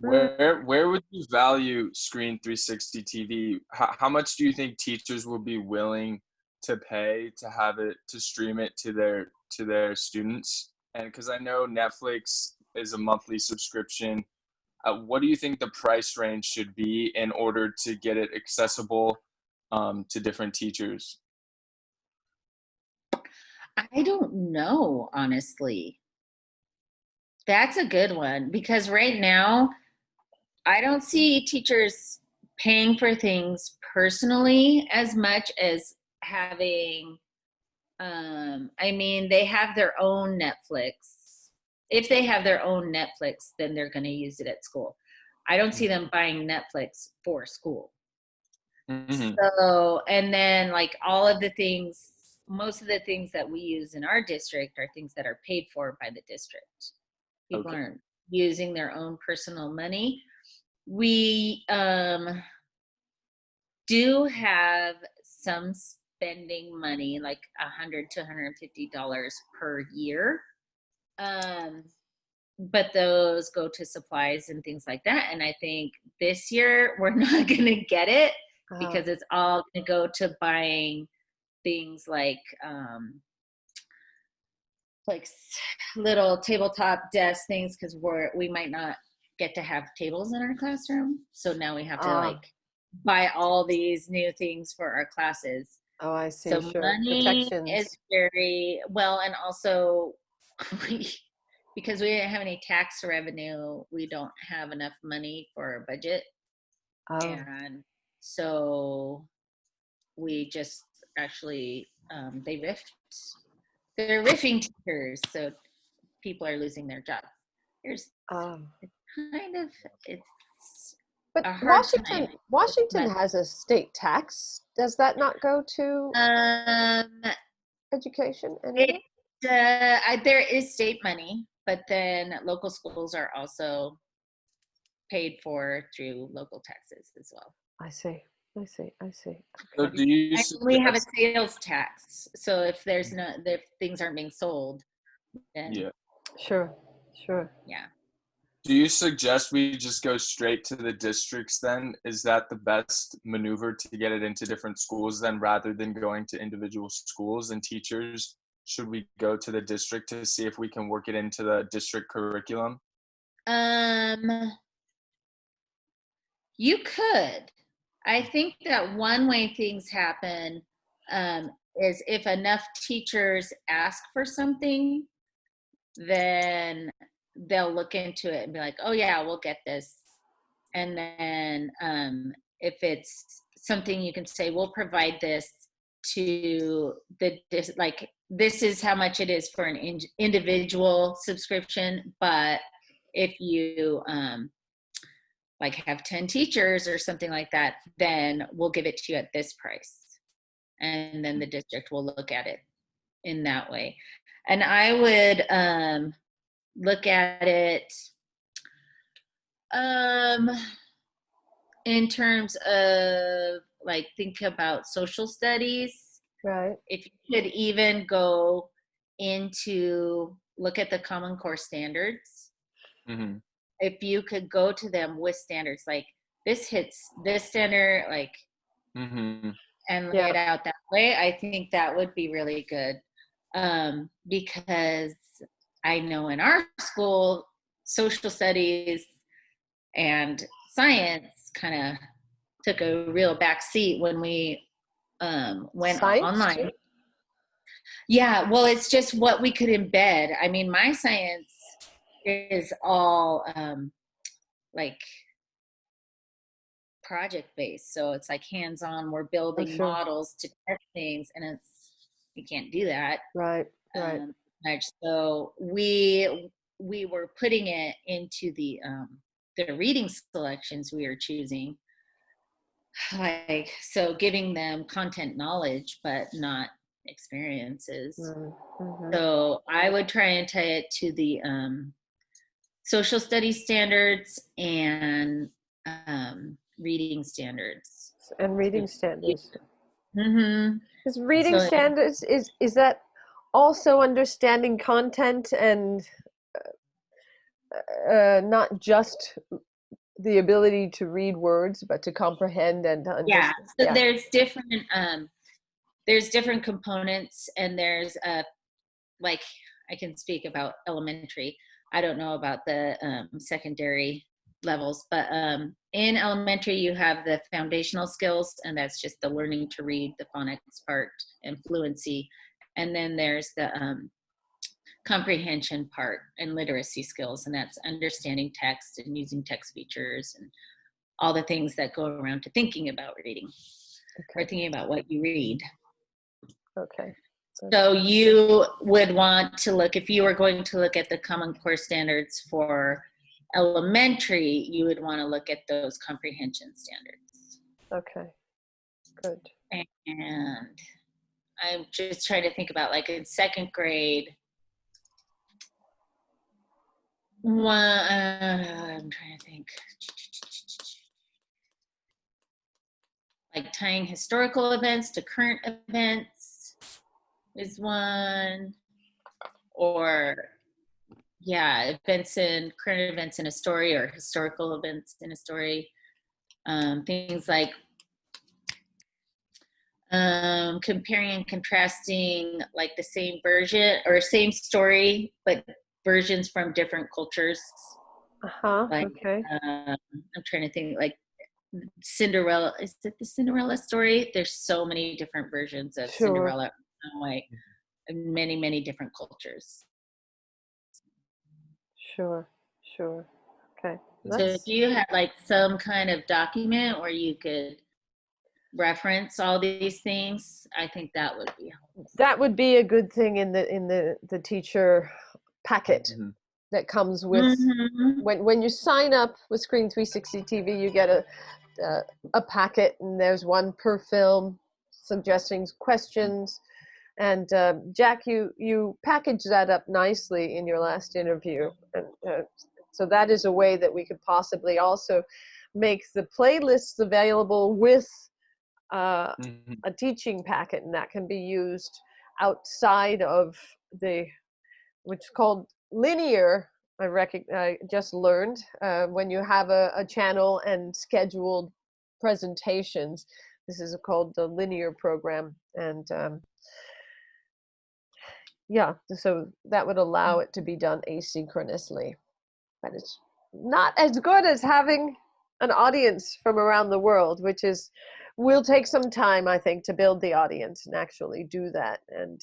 Where would you value Screen 360 TV? How much do you think teachers will be willing to pay to have it, to stream it to their students? And because I know Netflix is a monthly subscription, what do you think the price range should be in order to get it accessible to different teachers? I don't know, honestly. That's a good one, because right now I don't see teachers paying for things personally as much as having, I mean, they have their own Netflix. If they have their own Netflix, then they're going to use it at school. I don't see them buying Netflix for school. Mm-hmm. So, and then like all of the things, most of the things that we use in our district are things that are paid for by the district. People aren't using their own personal money. We do have some spending money, like $100 to $150 per year. But those go to supplies and things like that. And I think this year we're not going to get it because it's all going to go to buying things like little tabletop desk things, because we might not get to have tables in our classroom. So now we have to like buy all these new things for our classes. Oh, I see. So sure. money is very well, and also because we didn't have any tax revenue, we don't have enough money for our budget. And so we just actually, they're riffing teachers, so people are losing their jobs. It's but a hard Washington has a state tax. Does that not go to education? There is state money, but then local schools are also paid for through local taxes as well. I see. So do you we have a sales tax, so if things aren't being sold, then sure. Yeah. Do you suggest we just go straight to the districts then? Is that the best maneuver to get it into different schools then, rather than going to individual schools and teachers? Should we go to the district to see if we can work it into the district curriculum? You could. I think that one way things happen is if enough teachers ask for something, then they'll look into it and be like, oh yeah, we'll get this. And then if it's something you can say, we'll provide this to this is how much it is for an individual subscription, but if you like have 10 teachers or something like that, then we'll give it to you at this price. And then the district will look at it in that way. And I would look at it in terms of like, think about social studies. Right. If you could even go into look at the Common Core standards. Mm-hmm. If you could go to them with standards, like this hits this standard, like, and lay it out that way, I think that would be really good. Because I know in our school, social studies and science kind of took a real back seat when we went online. Yeah, well, it's just what we could embed. I mean, my science is all like project based, so it's like hands-on. We're building models to test things, and you can't do that. Right. So we were putting it into the reading selections we were choosing, like, so giving them content knowledge but not experiences. Mm-hmm. So I would try and tie it to the social studies standards and reading standards. And reading standards. Mm-hmm. Because reading standards is that also understanding content and not just the ability to read words, but to comprehend and to understand. Yeah. So there's different components, and there's like, I can speak about elementary. I don't know about the secondary levels, but in elementary you have the foundational skills, and that's just the learning to read, the phonics part, and fluency. And then there's the comprehension part and literacy skills, and that's understanding text and using text features and all the things that go around to thinking about reading or thinking about what you read. Okay. So you would want to look, if you were going to look at the Common Core standards for elementary, you would want to look at those comprehension standards. Okay, good. And I'm just trying to think about, like, in second grade, I'm trying to think. Like tying historical events to current events is one, or current events in a story, or historical events in a story. Things like comparing and contrasting, like the same version or same story, but versions from different cultures. Like, okay. I'm trying to think, like Cinderella. Is it the Cinderella story? There's so many different versions of Cinderella, like many, many different cultures. Sure. Okay. So if you had like some kind of document where you could reference all these things, I think that would be helpful. That would be a good thing in the teacher packet that comes with when you sign up with Screen 360 TV. You get a packet, and there's one per film suggesting questions. And Jack, you packaged that up nicely in your last interview, and so that is a way that we could possibly also make the playlists available with a teaching packet, and that can be used outside of which is called linear. I just learned when you have a channel and scheduled presentations. This is called the linear program, and so that would allow it to be done asynchronously. But it's not as good as having an audience from around the world, which will take some time, I think, to build the audience and actually do that. And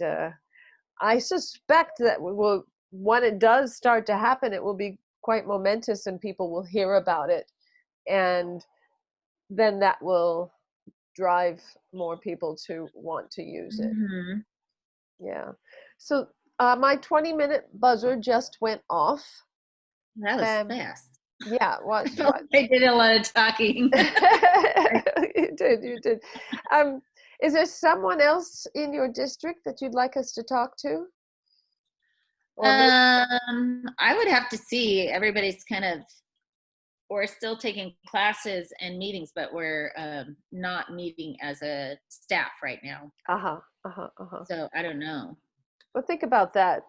I suspect that when it does start to happen, it will be quite momentous and people will hear about it. And then that will drive more people to want to use it. Yeah. So my 20-minute buzzer just went off. That was fast. Yeah, I did a lot of talking. You did. Is there someone else in your district that you'd like us to talk to? I would have to see. Everybody's we're still taking classes and meetings, but we're not meeting as a staff right now. So I don't know. Well, think about that.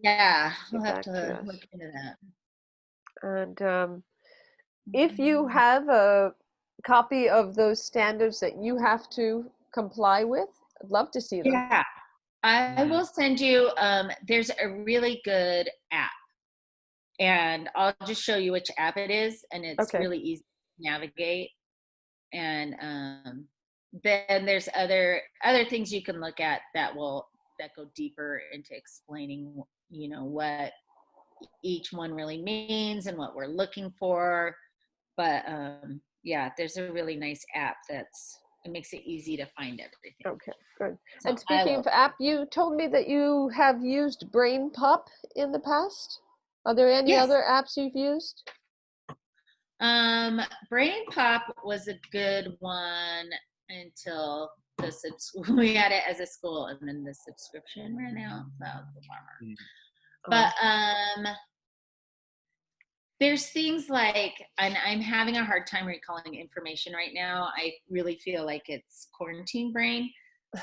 Yeah, we'll have to look into that. And if you have a copy of those standards that you have to comply with, I'd love to see them. Yeah, I will send you, there's a really good app, and I'll just show you which app it is, and it's really easy to navigate. And then there's other things you can look at that go deeper into explaining, you know, what each one really means and what we're looking for. But yeah, there's a really nice app it makes it easy to find everything. Okay, good. So And speaking of app, you told me that you have used Brain Pop in the past. Are there any other apps you've used? Brain Pop was a good one until we had it as a school, and then the subscription ran out. That was a bummer. But there's things like, and I'm having a hard time recalling information right now. I really feel like it's quarantine brain.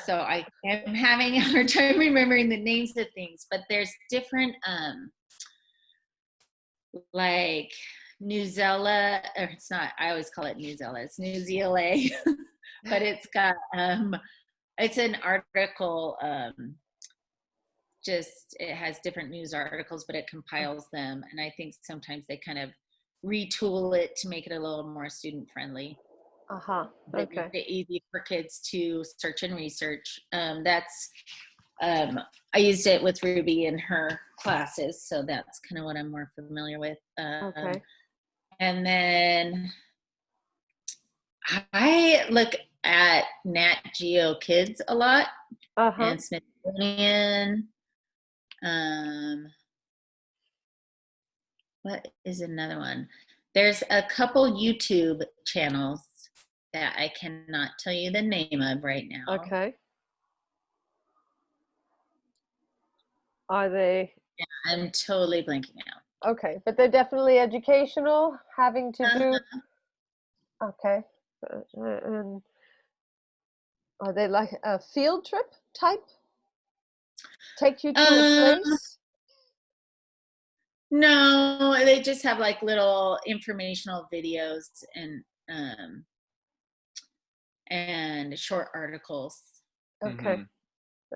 So I am having a hard time remembering the names of things, but there's different, like Newzella, or it's not, I always call it Newzella, it's Newzella, but it's got, it's an article, it has different news articles, but it compiles them. And I think sometimes they kind of retool it to make it a little more student friendly. Okay. Make it easy for kids to search and research. I used it with Ruby in her classes, so that's kind of what I'm more familiar with. Okay. And then I look at Nat Geo Kids a lot, and Smithsonian. What is another one? There's a couple YouTube channels that I cannot tell you the name of right now. Okay. Are they? Yeah, I'm totally blanking out. Okay, but they're definitely educational, having to do. Okay. And are they like a field trip type? Take you to a place? No, they just have like little informational videos and short articles. Okay.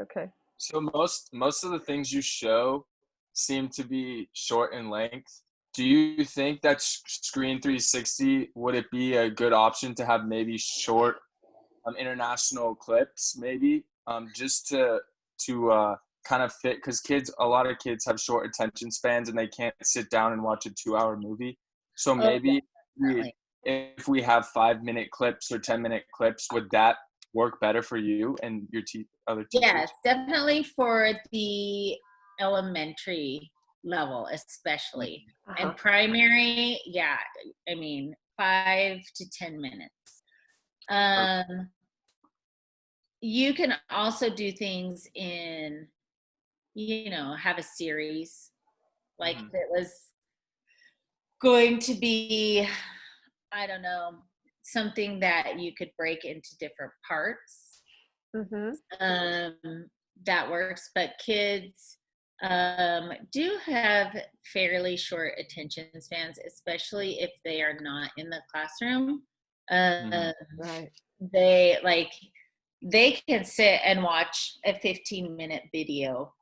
Okay. So most of the things you show seem to be short in length. Do you think that Screen 360, would it be a good option to have maybe short international clips, maybe just to kind of fit, because a lot of kids have short attention spans and they can't sit down and watch a 2-hour movie. So maybe if we have 5-minute clips or 10-minute clips, would that work better for you and your other teachers? Yes, definitely for the elementary level, especially. And primary, yeah, I mean, 5 to 10 minutes. You can also do things in, you know, have a series. Like if it was going to be, I don't know, something that you could break into different parts. That works, but kids do have fairly short attention spans, especially if they are not in the classroom. Right. They can sit and watch a 15-minute video,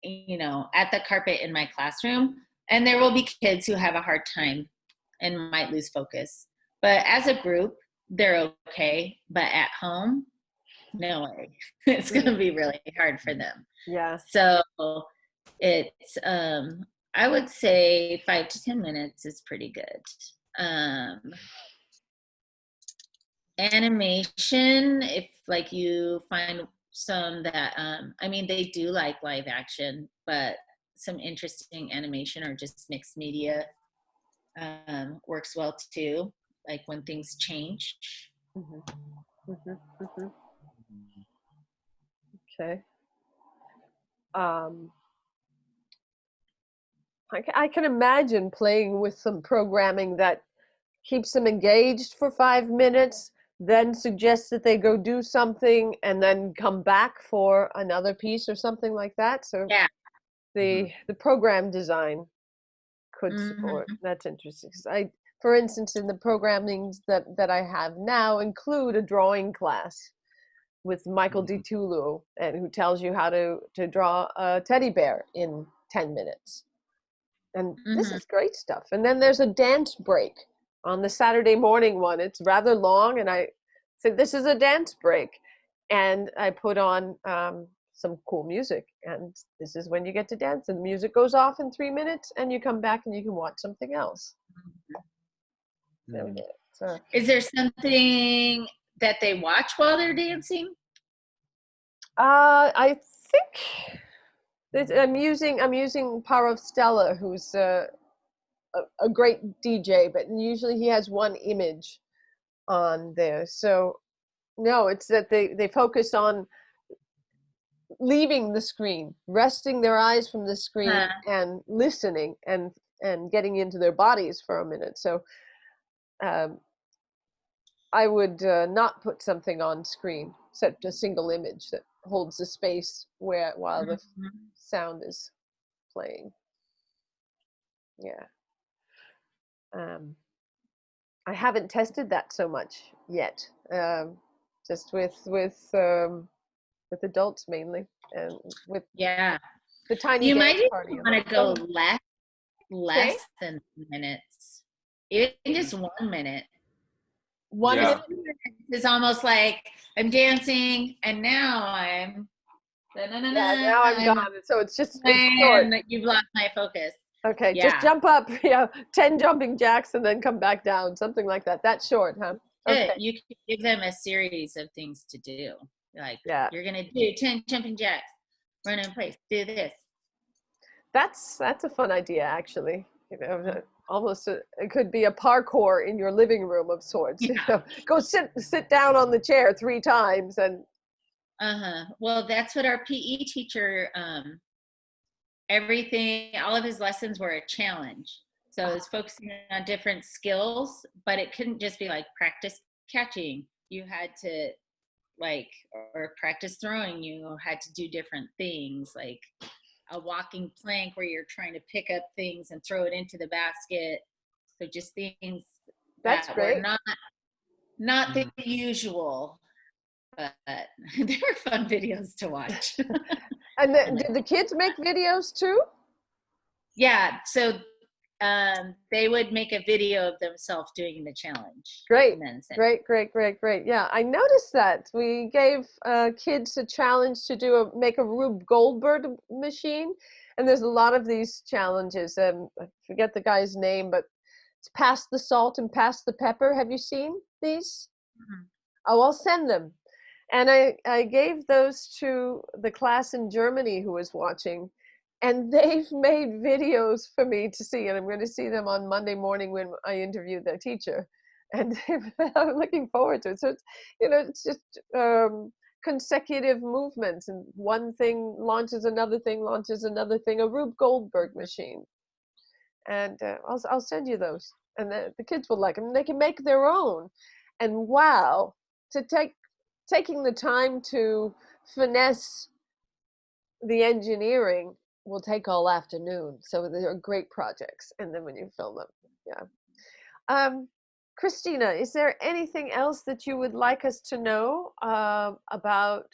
you know, at the carpet in my classroom, and there will be kids who have a hard time and might lose focus. But as a group, they're okay. But at home, no way. It's going to be really hard for them. Yeah. So it's, I would say 5 to 10 minutes is pretty good. Animation, if like you find some that, I mean, they do like live action, but some interesting animation or just mixed media works well too, like when things change. Okay. I can imagine playing with some programming that keeps them engaged for 5 minutes, then suggests that they go do something and then come back for another piece or something like that. So yeah, the program design could support. That's interesting. For instance, in the programmings that I have now include a drawing class with Michael DiTullo, and who tells you how to draw a teddy bear in 10 minutes. And this is great stuff. And then there's a dance break on the Saturday morning one. It's rather long, and say, this is a dance break. And I put on some cool music. And this is when you get to dance. And the music goes off in 3 minutes. And you come back and you can watch something else. There we go. So, is there something that they watch while they're dancing? I think I'm using Parov Stella, who's a great DJ, but usually he has one image on there. So no, it's that they focus on leaving the screen, resting their eyes from the screen, and listening and getting into their bodies for a minute. So I would not put something on screen except a single image that holds the space while the sound is playing. Yeah. I haven't tested that so much yet. Just with adults mainly, and with the tiny you dance might party. want to go less than minutes, even just 1 minute. 1 minute is almost like I'm dancing and now I'm now I'm gone. So it's just short. You've lost my focus. Okay, just jump up, 10 jumping jacks and then come back down, something like that. That's short, huh? Okay. You can give them a series of things to do. Like you're gonna do 10 jumping jacks, run in place, do this. That's a fun idea, actually. Almost it could be a parkour in your living room of sorts. Go sit down on the chair 3 times and. Well, that's what our PE teacher. All of his lessons were a challenge. So it was focusing on different skills, but it couldn't just be like practice catching. You had to or practice throwing. You had to do different things, like a walking plank where you're trying to pick up things and throw it into the basket. So just things that were not the usual, but they were fun videos to watch. And did the kids make videos too? Yeah, so they would make a video of themselves doing the challenge. Great. Yeah, I noticed that. We gave kids a challenge to make a Rube Goldberg machine. And there's a lot of these challenges. I forget the guy's name, but it's pass the salt and pass the pepper. Have you seen these? Oh, I'll send them. And I gave those to the class in Germany who was watching, and they've made videos for me to see, and I'm going to see them on Monday morning when I interview their teacher. And I'm looking forward to it. So it's just consecutive movements, and one thing launches another thing, a Rube Goldberg machine. And I'll send you those, and the kids will like them. They can make their own, and wow, taking the time to finesse the engineering will take all afternoon. So they're great projects. And then when you film them, Christina, is there anything else that you would like us to know about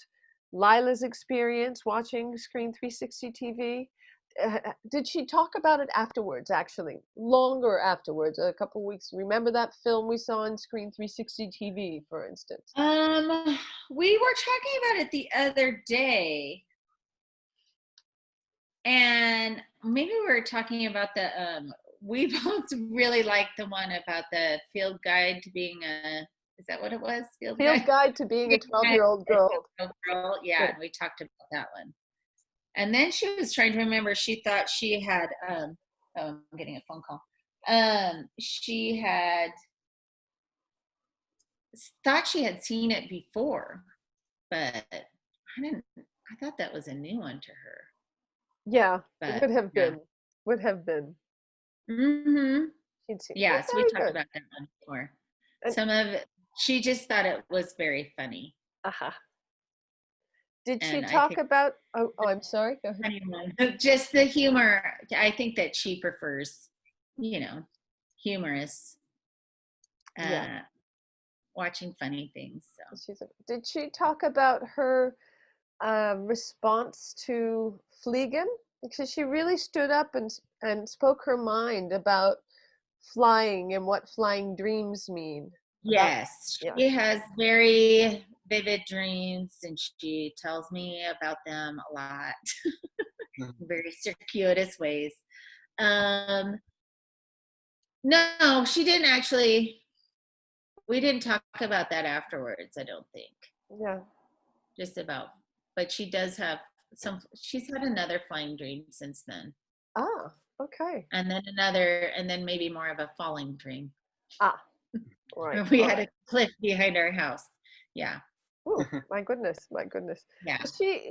Lila's experience watching Screen 360 TV? Did she talk about it afterwards, actually? Longer afterwards, a couple of weeks. Remember that film we saw on Screen 360 TV, for instance? We were talking about it the other day. And maybe we were talking about we both really liked the one about the field guide to being is that what it was? Field guide to being a 12-year-old girl. Yeah, and we talked about that one. And then she was trying to remember, she thought she had, I'm getting a phone call. She thought she had seen it before, but I thought that was a new one to her. Yeah, it would have been. Mm-hmm. Yes, we talked about that one before. She just thought it was very funny. Did she talk about, I'm sorry, go ahead. Just the humor. I think that she prefers, humorous, watching funny things. So. Did she talk about her response to Fliegen? Because she really stood up and spoke her mind about flying and what flying dreams mean. Yes, Yeah. she has very vivid dreams, and she tells me about them a lot, very circuitous ways. No, she didn't actually. We didn't talk about that afterwards, I don't think. Yeah. Just about, but she does have she's had another flying dream since then. Ah, okay. And then another, and then maybe more of a falling dream. Ah, right. We had a cliff behind our house. Yeah. Oh, my goodness, my goodness. Yeah.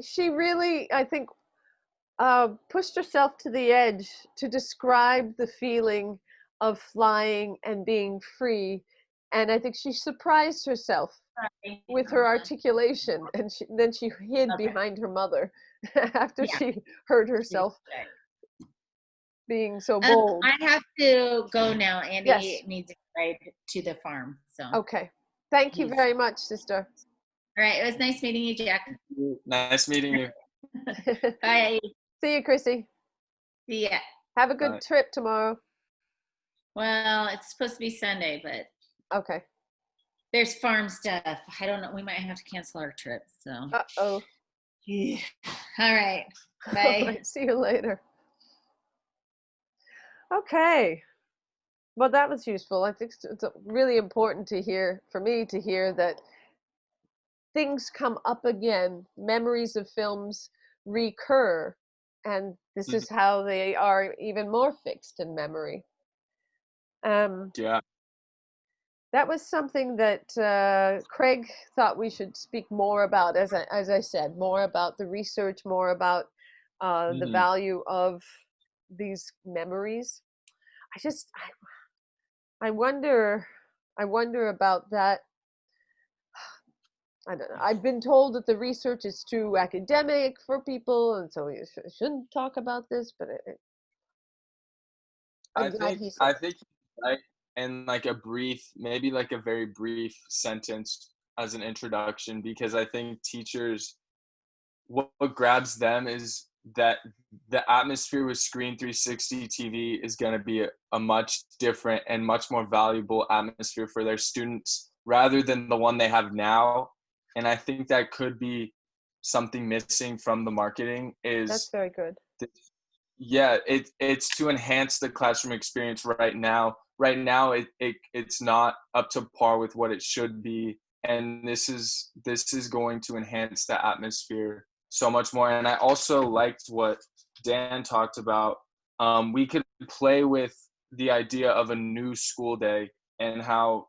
She really, I think, pushed herself to the edge to describe the feeling of flying and being free. And I think she surprised herself with her articulation, and then she hid behind her mother after she heard herself being so bold. I have to go now. Andy Yes. needs to ride to the farm. So Okay. Thank you very much, sister. All right. It was nice meeting you, Jack. Nice meeting you. Bye. See you, Chrissy. See ya. Have a good trip tomorrow. Well, it's supposed to be Sunday, but okay. There's farm stuff. I don't know. We might have to cancel our trip. So. Uh-oh. Yeah. All right. Bye. All right, see you later. Okay. Well, that was useful. I think it's really important to hear, for me to hear, that things come up again. Memories of films recur, and this is how they are even more fixed in memory. Yeah. That was something that Craig thought we should speak more about, as I said, more about the research, more about the value of these memories. I wonder about that. I don't know. I've been told that the research is too academic for people, and so you shouldn't talk about this. But I'm glad he said. I think right, and like maybe like a very brief sentence as an introduction, because I think teachers, what grabs them is that the atmosphere with Screen 360 TV is going to be a much different and much more valuable atmosphere for their students rather than the one they have now. And I think that could be something missing from the marketing. That's very good. Yeah, it's to enhance the classroom experience right now. Right now, it's not up to par with what it should be, and this is going to enhance the atmosphere so much more. And I also liked what Dan talked about. We could play with the idea of a new school day and how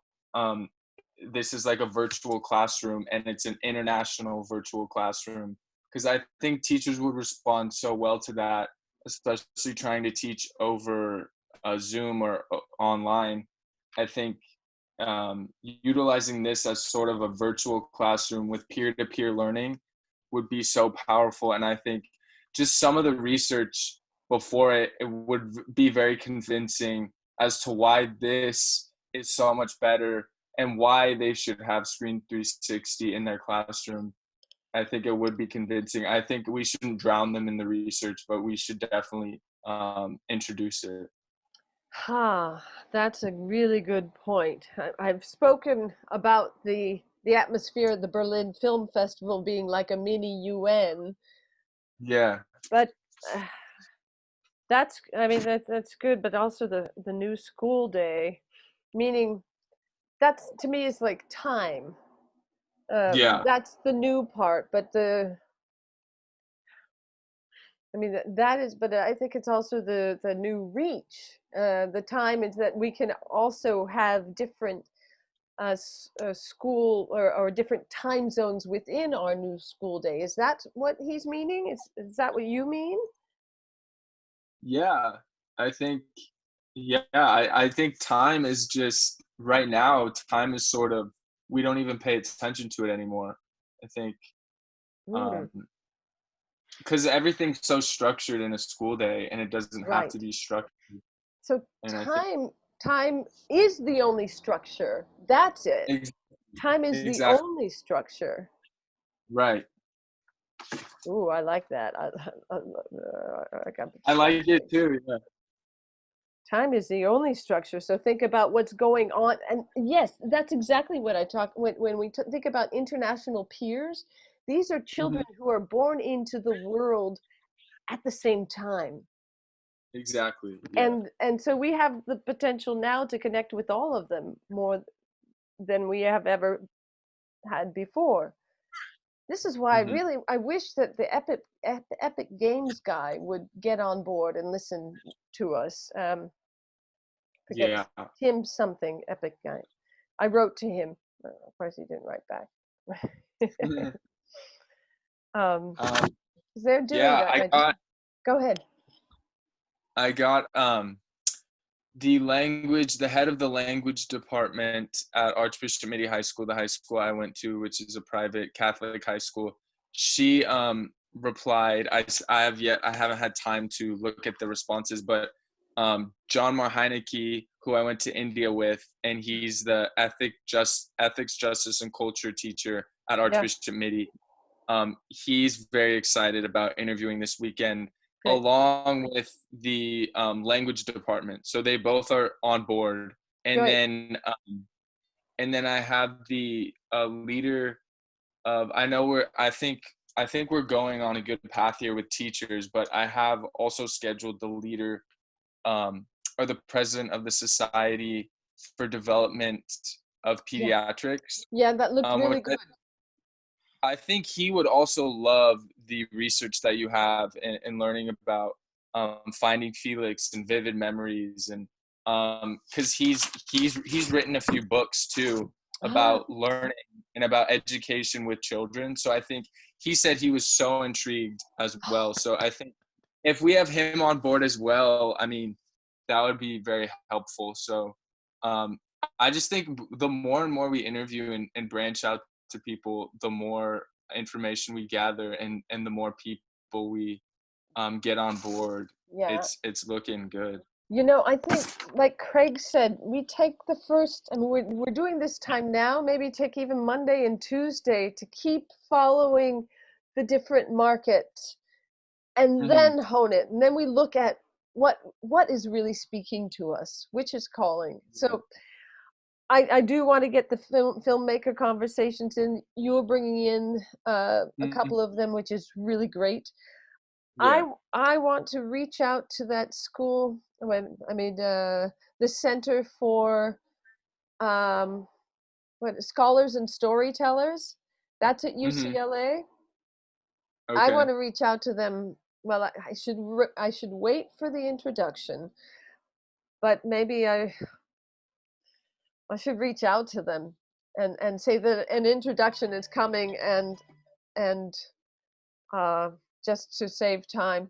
this is like a virtual classroom, and it's an international virtual classroom, because I think teachers would respond so well to that, especially trying to teach over Zoom or online. I think utilizing this as sort of a virtual classroom with peer-to-peer learning would be so powerful. And I think just some of the research before it would be very convincing as to why this is so much better and why they should have Screen 360 in their classroom. I think it would be convincing. I think we shouldn't drown them in the research, but we should definitely introduce it. That's a really good point. I've spoken about the atmosphere at the Berlin Film Festival being like a mini UN. Yeah. But that's good. But also the new school day, meaning that's, to me, is like time. That's the new part, but that is, but I think it's also the new reach. The time is that we can also have different school or different time zones within our new school day. Is that what he's meaning? Is that what you mean? Yeah, I think, I think time is just, right now, time is sort of, we don't even pay attention to it anymore. I think, because everything's so structured in a school day, and it doesn't have to be structured. So time is the only structure. That's it. Time is the only structure. Right. Ooh, I like that. I like it too. Yeah. Time is the only structure. So think about what's going on. And yes, that's exactly what I talk when we think about international peers. These are children who are born into the world at the same time. Exactly. Yeah. And so we have the potential now to connect with all of them more than we have ever had before. This is why I wish that the Epic Games guy would get on board and listen to us. Forget Yeah. Tim something, Epic guy. I wrote to him. Of course, he didn't write back. Um, They're doing yeah, that. Go ahead. I got the head of the language department at Archbishop Mitty High School, the high school I went to, which is a private Catholic high school. She replied. I haven't had time to look at the responses, but John Marheineke, who I went to India with, and he's the ethics, justice, and culture teacher at Archbishop Mitty. He's very excited about interviewing this weekend, along with the language department. So they both are on board. And then I have the leader of, I think we're going on a good path here with teachers, but I have also scheduled the leader or the president of the Society for Development of Pediatrics. Yeah, that looked really good. I think he would also love the research that you have in learning about Finding Felix and Vivid Memories, and because he's written a few books too about learning and about education with children. So I think he said he was so intrigued as well. So I think if we have him on board as well, I mean, that would be very helpful. So I just think the more and more we interview and branch out to people, the more information we gather and the more people we get on board. It's looking good. You know, I think, like Craig said, we take the first, I mean, we're doing this time now, maybe take even Monday and Tuesday to keep following the different markets and then hone it. And then we look at what is really speaking to us, which is calling. So I do want to get the filmmaker conversations in. You're bringing in a couple of them, which is really great. Yeah. I want to reach out to that school. The Center for Scholars and Storytellers. That's at UCLA. Okay. I want to reach out to them. Well, I should wait for the introduction, but maybe I should reach out to them and say that an introduction is coming and just to save time,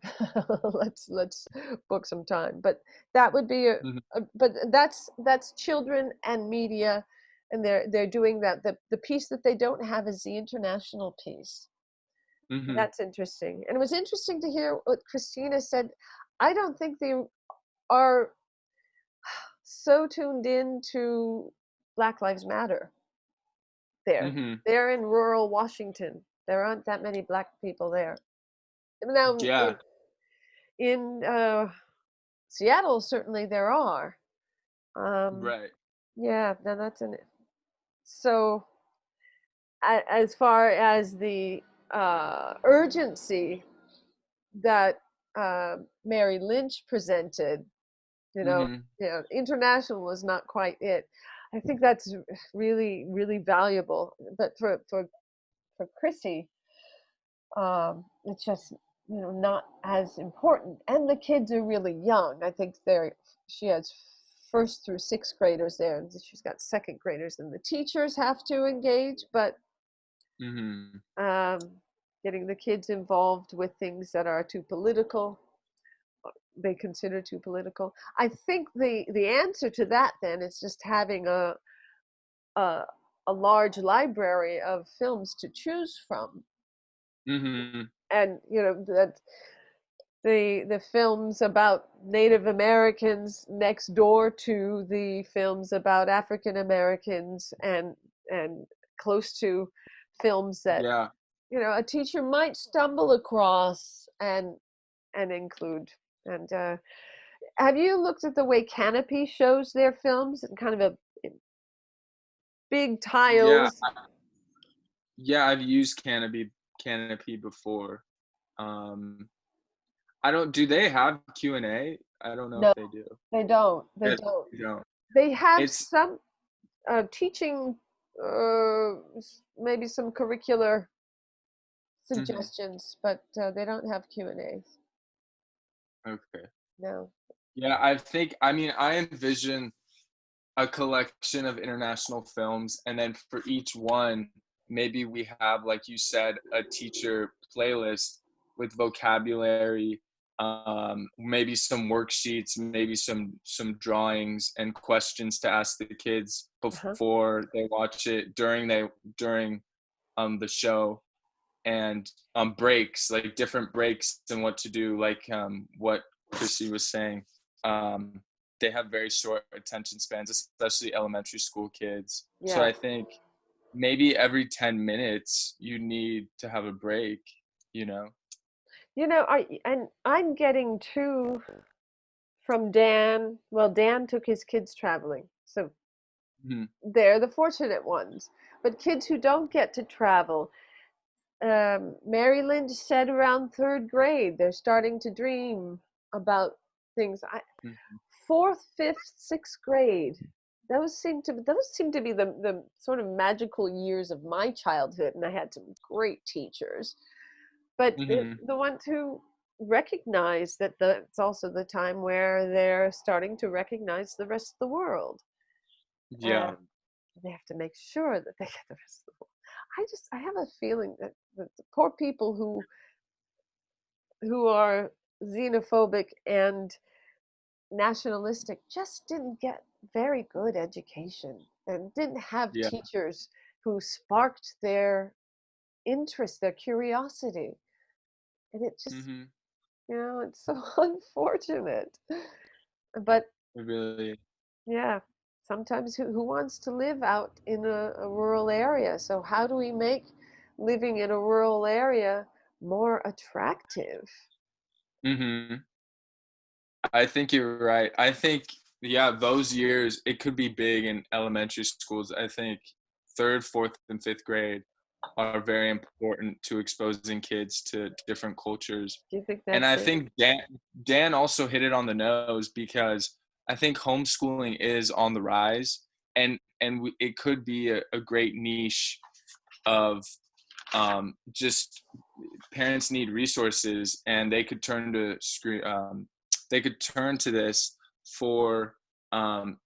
let's book some time. But that would be but that's children and media, and they're doing that. The piece that they don't have is the international piece. That's interesting. And it was interesting to hear what Christina said. I don't think they are so tuned in to Black Lives Matter there. They're in rural Washington. There aren't that many Black people there. Now, in Seattle, certainly there are. Right. Yeah, now that's in it. So, as far as the urgency that Mary Lynch presented, you know, international was not quite it. I think that's really, really valuable. But for Chrissy, it's just, not as important. And the kids are really young. I think she has first through sixth graders there, and she's got second graders, and the teachers have to engage, but getting the kids involved with things that are too political, they consider too political. I think the answer to that then is just having a large library of films to choose from. And that the films about Native Americans next door to the films about African Americans, and close to films that a teacher might stumble across and include. And Have you looked at the way Canopy shows their films and kind of a big Yeah, tiles? yeah, I've used Canopy before. I don't. Do they have Q&A? I don't know if No, they do. they don't. They Yeah, don't. they don't. They have It's some teaching, maybe some curricular mhm, suggestions, but they don't have Q&As. okay. No. Yeah, I think. I mean, I envision a collection of international films, and then for each one, maybe we have, like you said, a teacher playlist with vocabulary, maybe some worksheets, maybe some drawings and questions to ask the kids Uh-huh. before they watch it, during the show, and breaks, like different breaks and what to do, like what Chrissy was saying. um they have very short attention spans, especially elementary school kids, so Yeah. I think maybe every 10 minutes you need to have a break, you know. I'm getting too from Dan. Well, Dan took his kids traveling, so Mhm. they're the fortunate ones. But kids who don't get to travel, Mary Lynn said around third grade, they're starting to dream about things. Mhm. Fourth, fifth, sixth grade. Those seem to be the sort of magical years of my childhood, and I had some great teachers. But Mhm. the ones who recognize that it's also the time where they're starting to recognize the rest of the world, Yeah. and they have to make sure that they get the rest of the world. I have a feeling that the poor people who are xenophobic and nationalistic just didn't get very good education and didn't have Yeah. teachers who sparked their interest, their curiosity. And it just, Mhm. it's so unfortunate. But It really. yeah, sometimes who wants to live out in a rural area? So, how do we make living in a rural area more attractive? Mhm. I think you're right. I think, yeah, those years it could be big in elementary schools. I think third, fourth, and fifth grade are very important to exposing kids to different cultures. Do you think And that's I it? think Dan also hit it on the nose, because I think homeschooling is on the rise, and it could be a great niche of just parents need resources, and they could turn to they could turn to this for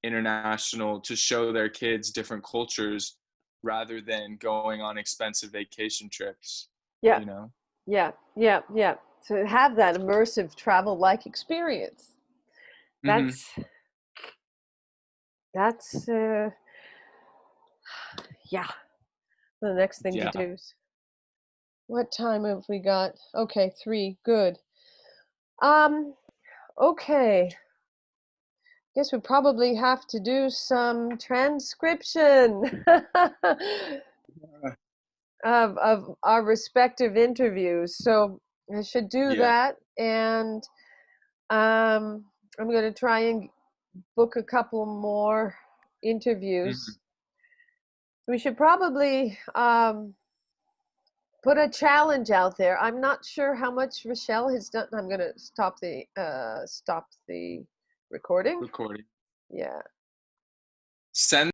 international, to show their kids different cultures rather than going on expensive vacation trips, Yeah, you know. yeah, yeah, yeah. To have that immersive travel-like experience. Hmm. That's that's yeah. The next thing to Yeah. do is what time have we got? Okay, 3. Good. Um, okay. Guess we probably have to do some transcription of our respective interviews. So I should do Yeah. that, and I'm going to try and book a couple more interviews. Hmm. We should probably put a challenge out there. I'm not sure how much Rochelle has done. I'm going to stop the recording. Recording. Yeah. Send